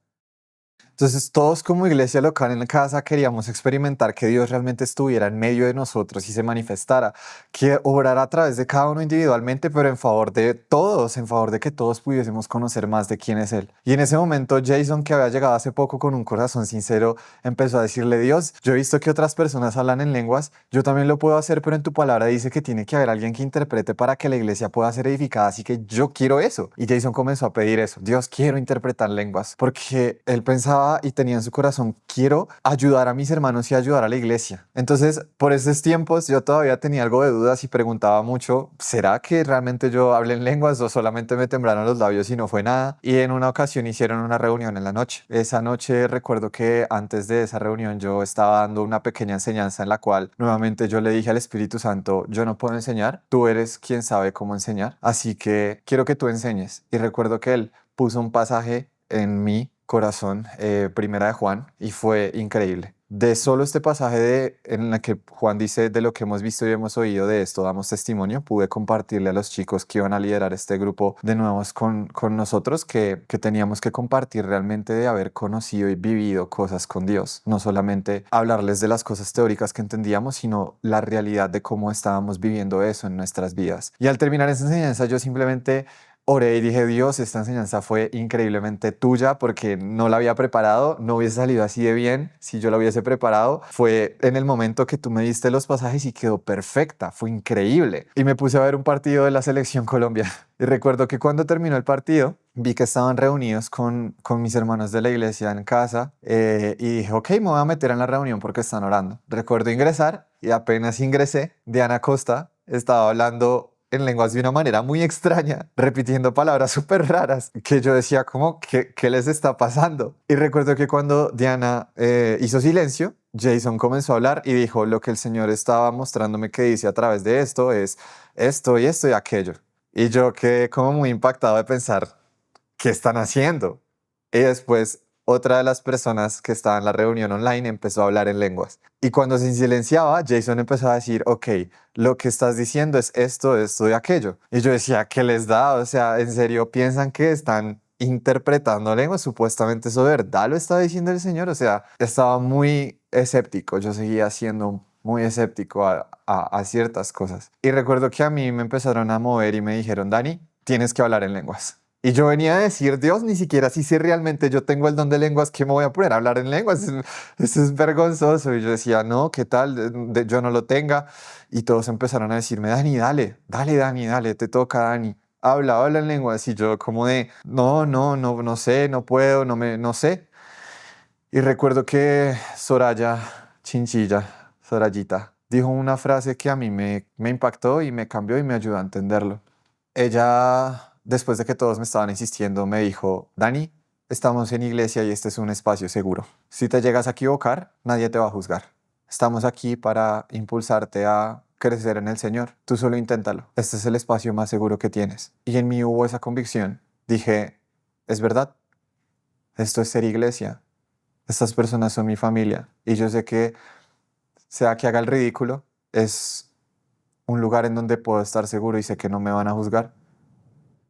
Entonces todos como iglesia local en la casa queríamos experimentar que Dios realmente estuviera en medio de nosotros y se manifestara, que obrara a través de cada uno individualmente, pero en favor de todos, en favor de que todos pudiésemos conocer más de quién es Él. Y en ese momento Jason, que había llegado hace poco con un corazón sincero, empezó a decirle, Dios, yo he visto que otras personas hablan en lenguas, yo también lo puedo hacer, pero en tu palabra dice que tiene que haber alguien que interprete para que la iglesia pueda ser edificada, así que yo quiero eso. Y Jason comenzó a pedir eso, Dios, quiero interpretar lenguas, porque él pensaba y tenía en su corazón, quiero ayudar a mis hermanos y ayudar a la iglesia. Entonces, por esos tiempos yo todavía tenía algo de dudas y preguntaba mucho, ¿será que realmente yo hablé en lenguas o solamente me temblaron los labios y no fue nada? Y en una ocasión hicieron una reunión en la noche. Esa noche recuerdo que antes de esa reunión yo estaba dando una pequeña enseñanza en la cual nuevamente yo le dije al Espíritu Santo, yo no puedo enseñar, tú eres quien sabe cómo enseñar, así que quiero que tú enseñes. Y recuerdo que él puso un pasaje en mi corazón, Primera de Juan, y fue increíble. De solo este pasaje en el que Juan dice, de lo que hemos visto y hemos oído de esto damos testimonio, pude compartirle a los chicos que iban a liderar este grupo de nuevos con nosotros, que teníamos que compartir realmente de haber conocido y vivido cosas con Dios. No solamente hablarles de las cosas teóricas que entendíamos, sino la realidad de cómo estábamos viviendo eso en nuestras vidas. Y al terminar esa enseñanza yo simplemente oré y dije, Dios, esta enseñanza fue increíblemente tuya, porque no la había preparado, no hubiese salido así de bien si yo la hubiese preparado. Fue en el momento que tú me diste los pasajes y quedó perfecta, fue increíble. Y me puse a ver un partido de la Selección Colombia. Y recuerdo que cuando terminó el partido, vi que estaban reunidos con mis hermanos de la iglesia en casa, y dije, ok, me voy a meter en la reunión porque están orando. Recuerdo ingresar y apenas ingresé, Diana Costa estaba hablando en lenguas de una manera muy extraña, repitiendo palabras súper raras, que yo decía como, ¿qué les está pasando? Y recuerdo que cuando Diana hizo silencio, Jason comenzó a hablar y dijo, lo que el Señor estaba mostrándome que dice a través de esto es esto y esto y aquello. Y yo quedé como muy impactado de pensar, ¿qué están haciendo? Y después otra de las personas que estaba en la reunión online empezó a hablar en lenguas. Y cuando se silenciaba, Jason empezó a decir, ok, lo que estás diciendo es esto y aquello. Y yo decía, ¿qué les da? O sea, ¿en serio piensan que están interpretando lenguas? Supuestamente eso de verdad lo estaba diciendo el Señor. O sea, estaba muy escéptico. Yo seguía siendo muy escéptico a ciertas cosas. Y recuerdo que a mí me empezaron a mover y me dijeron, Dani, tienes que hablar en lenguas. Y yo venía a decir, Dios, ni siquiera si realmente yo tengo el don de lenguas, ¿qué me voy a poner a hablar en lenguas? Eso es vergonzoso. Y yo decía, no, ¿qué tal? Yo no lo tenga. Y todos empezaron a decirme, Dani, dale, Dani, dale, te toca, Dani. Habla en lenguas. Y yo como de, no sé, no puedo, no sé. Y recuerdo que Soraya Chinchilla, Sorayita, dijo una frase que a mí me impactó y me cambió y me ayudó a entenderlo. Ella, después de que todos me estaban insistiendo, me dijo, Dani, estamos en iglesia y este es un espacio seguro. Si te llegas a equivocar, nadie te va a juzgar. Estamos aquí para impulsarte a crecer en el Señor. Tú solo inténtalo. Este es el espacio más seguro que tienes. Y en mí hubo esa convicción. Dije, es verdad, esto es ser iglesia. Estas personas son mi familia. Y yo sé que, sea que haga el ridículo, es un lugar en donde puedo estar seguro y sé que no me van a juzgar.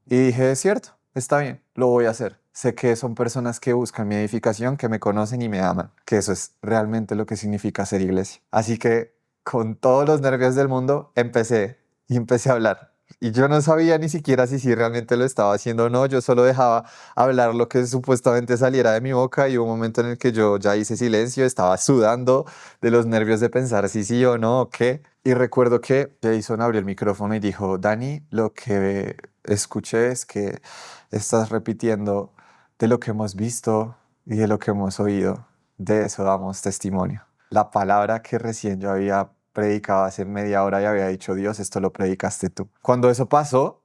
Y dije, es cierto, está bien, lo voy a hacer. Sé que son personas que buscan mi edificación, que me conocen y me aman, que eso es realmente lo que significa ser iglesia. Así que con todos los nervios del mundo empecé a hablar. Y yo no sabía ni siquiera si realmente lo estaba haciendo o no, yo solo dejaba hablar lo que supuestamente saliera de mi boca y hubo un momento en el que yo ya hice silencio, estaba sudando de los nervios de pensar si sí o no o qué. Y recuerdo que Jason abrió el micrófono y dijo, Dani, lo que escuché es que estás repitiendo de lo que hemos visto y de lo que hemos oído. De eso damos testimonio. La palabra que recién yo había predicado hace media hora y había dicho, Dios, esto lo predicaste tú. Cuando eso pasó,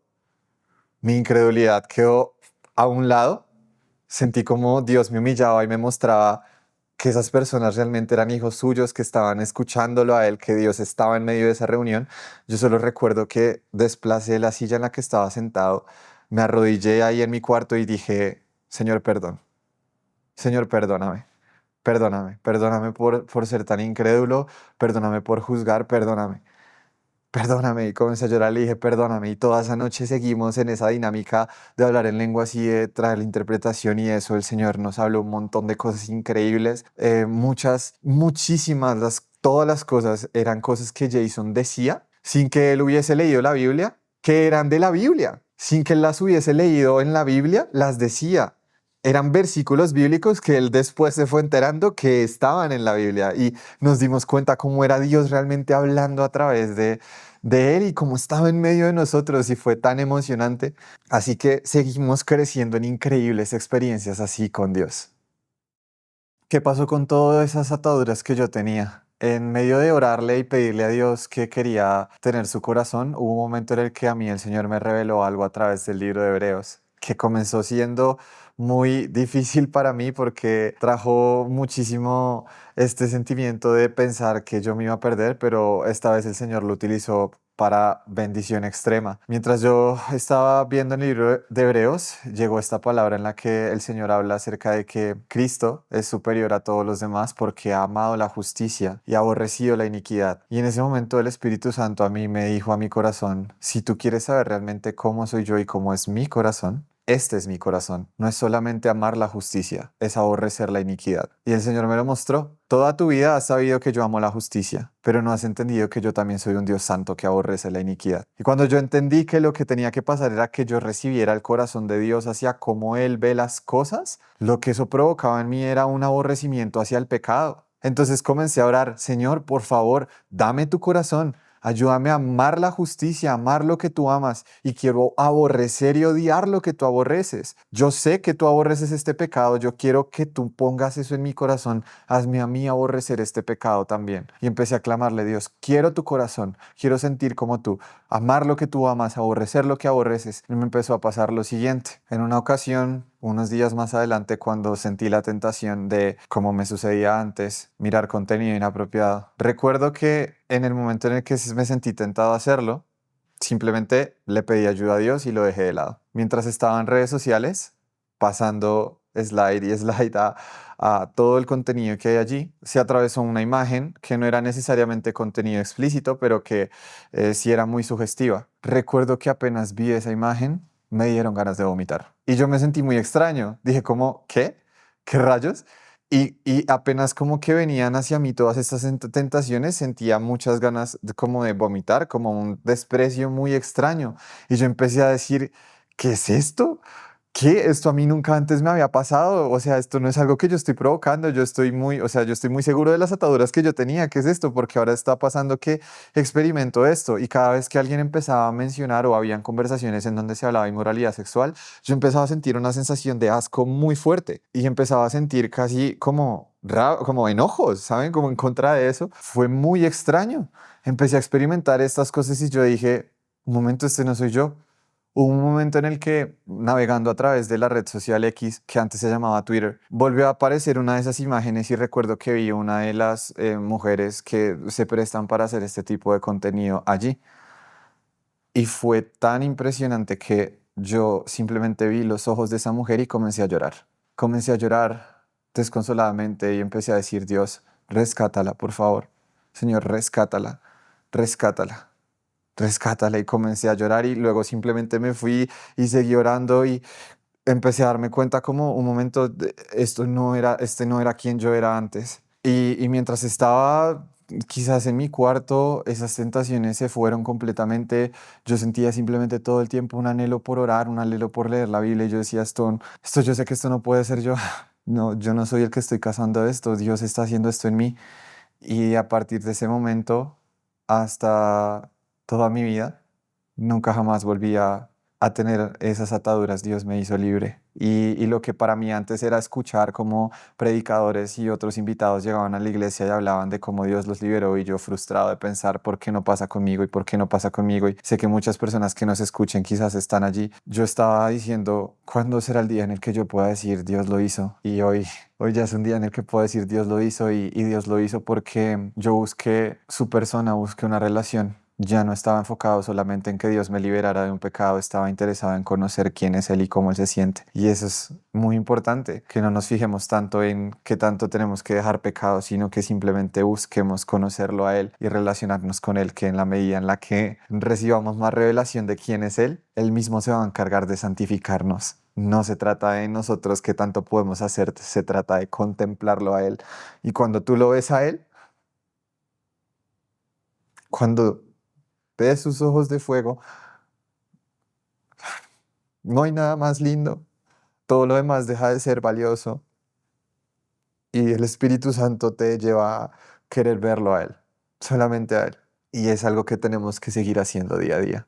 mi incredulidad quedó a un lado. Sentí como Dios me humillaba y me mostraba que esas personas realmente eran hijos suyos, que estaban escuchándolo a él, que Dios estaba en medio de esa reunión. Yo solo recuerdo que desplacé la silla en la que estaba sentado, me arrodillé ahí en mi cuarto y dije, Señor, perdón. Señor, perdóname por ser tan incrédulo, perdóname por juzgar, perdóname. Y comencé a llorar, le dije, perdóname. Y toda esa noche seguimos en esa dinámica de hablar en lenguas y de traer la interpretación y eso. El Señor nos habló un montón de cosas increíbles. Muchísimas, todas las cosas eran cosas que Jason decía sin que él hubiese leído la Biblia, que eran de la Biblia. Sin que él las hubiese leído en la Biblia, las decía. Eran versículos bíblicos que él después se fue enterando que estaban en la Biblia y nos dimos cuenta cómo era Dios realmente hablando a través de él y cómo estaba en medio de nosotros y fue tan emocionante. Así que seguimos creciendo en increíbles experiencias así con Dios. ¿Qué pasó con todas esas ataduras que yo tenía? En medio de orarle y pedirle a Dios que quería tener su corazón, hubo un momento en el que a mí el Señor me reveló algo a través del libro de Hebreos, que comenzó siendo muy difícil para mí porque trajo muchísimo este sentimiento de pensar que yo me iba a perder, pero esta vez el Señor lo utilizó para bendición extrema. Mientras yo estaba viendo el libro de Hebreos, llegó esta palabra en la que el Señor habla acerca de que Cristo es superior a todos los demás porque ha amado la justicia y ha aborrecido la iniquidad. Y en ese momento el Espíritu Santo a mí me dijo a mi corazón, si tú quieres saber realmente cómo soy yo y cómo es mi corazón, este es mi corazón. No es solamente amar la justicia, es aborrecer la iniquidad. Y el Señor me lo mostró. Toda tu vida has sabido que yo amo la justicia, pero no has entendido que yo también soy un Dios santo que aborrece la iniquidad. Y cuando yo entendí que lo que tenía que pasar era que yo recibiera el corazón de Dios hacia cómo Él ve las cosas, lo que eso provocaba en mí era un aborrecimiento hacia el pecado. Entonces comencé a orar, Señor, por favor, dame tu corazón. Ayúdame a amar la justicia, a amar lo que tú amas y quiero aborrecer y odiar lo que tú aborreces. Yo sé que tú aborreces este pecado, yo quiero que tú pongas eso en mi corazón. Hazme a mí aborrecer este pecado también. Y empecé a clamarle, Dios, quiero tu corazón, quiero sentir como tú, amar lo que tú amas, aborrecer lo que aborreces. Y me empezó a pasar lo siguiente. En una ocasión, unos días más adelante, cuando sentí la tentación de, como me sucedía antes, mirar contenido inapropiado, recuerdo que en el momento en el que me sentí tentado a hacerlo, simplemente le pedí ayuda a Dios y lo dejé de lado. Mientras estaba en redes sociales, pasando slide y slide a todo el contenido que hay allí. Se atravesó una imagen que no era necesariamente contenido explícito, pero que sí era muy sugestiva. Recuerdo que apenas vi esa imagen, me dieron ganas de vomitar. Y yo me sentí muy extraño. Dije como, ¿qué? ¿Qué rayos? Y apenas como que venían hacia mí todas estas tentaciones, sentía muchas ganas como de vomitar, como un desprecio muy extraño. Y yo empecé a decir, ¿qué es esto? ¿Qué? Esto a mí nunca antes me había pasado. O sea, esto no es algo que yo estoy provocando. Yo estoy muy, o sea, yo estoy muy seguro de las ataduras que yo tenía. ¿Qué es esto? Porque ahora está pasando que experimento esto. Y cada vez que alguien empezaba a mencionar o habían conversaciones en donde se hablaba de inmoralidad sexual, yo empezaba a sentir una sensación de asco muy fuerte y empezaba a sentir casi como como enojos, ¿saben? Como en contra de eso. Fue muy extraño. Empecé a experimentar estas cosas y yo dije, un momento, este no soy yo. Hubo un momento en el que, navegando a través de la red social X, que antes se llamaba Twitter, volvió a aparecer una de esas imágenes y recuerdo que vi una de las mujeres que se prestan para hacer este tipo de contenido allí. Y fue tan impresionante que yo simplemente vi los ojos de esa mujer y comencé a llorar. Comencé a llorar desconsoladamente y empecé a decir, Dios, rescátala, por favor. Señor, rescátala, rescátala, rescátala. Y comencé a llorar y luego simplemente me fui y seguí orando y empecé a darme cuenta como un momento, esto no era, este no era quien yo era antes. Y mientras estaba quizás en mi cuarto, esas tentaciones se fueron completamente. Yo sentía simplemente todo el tiempo un anhelo por orar, un anhelo por leer la Biblia. Y yo decía, esto yo sé que esto no puede ser yo. No, yo no soy el que estoy causando esto. Dios está haciendo esto en mí. Y a partir de ese momento, hasta toda mi vida, nunca jamás volví a tener esas ataduras. Dios me hizo libre. Y lo que para mí antes era escuchar cómo predicadores y otros invitados llegaban a la iglesia y hablaban de cómo Dios los liberó y yo frustrado de pensar por qué no pasa conmigo y por qué no pasa conmigo. Y sé que muchas personas que nos escuchen quizás están allí. Yo estaba diciendo, ¿cuándo será el día en el que yo pueda decir Dios lo hizo? Y hoy ya es un día en el que puedo decir Dios lo hizo y Dios lo hizo porque yo busqué su persona, busqué una relación. Ya no estaba enfocado solamente en que Dios me liberara de un pecado, estaba interesado en conocer quién es Él y cómo Él se siente. Y eso es muy importante, que no nos fijemos tanto en qué tanto tenemos que dejar pecado, sino que simplemente busquemos conocerlo a Él y relacionarnos con Él, que en la medida en la que recibamos más revelación de quién es Él, Él mismo se va a encargar de santificarnos. No se trata de nosotros qué tanto podemos hacer, se trata de contemplarlo a Él. Y cuando tú lo ves a Él, cuando ves sus ojos de fuego, no hay nada más lindo. Todo lo demás deja de ser valioso y el Espíritu Santo te lleva a querer verlo a Él, solamente a Él. Y es algo que tenemos que seguir haciendo día a día.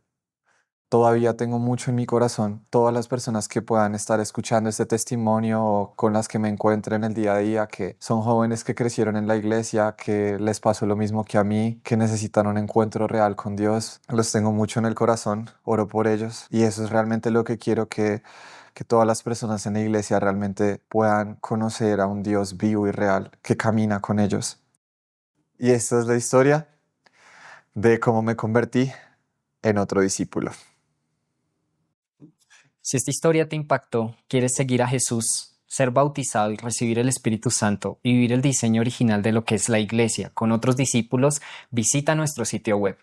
Todavía tengo mucho en mi corazón. Todas las personas que puedan estar escuchando este testimonio o con las que me encuentre en el día a día, que son jóvenes que crecieron en la iglesia, que les pasó lo mismo que a mí, que necesitan un encuentro real con Dios, los tengo mucho en el corazón. Oro por ellos. Y eso es realmente lo que quiero que todas las personas en la iglesia realmente puedan conocer a un Dios vivo y real que camina con ellos. Y esta es la historia de cómo me convertí en otro discípulo. Si esta historia te impactó, quieres seguir a Jesús, ser bautizado y recibir el Espíritu Santo y vivir el diseño original de lo que es la iglesia con otros discípulos, visita nuestro sitio web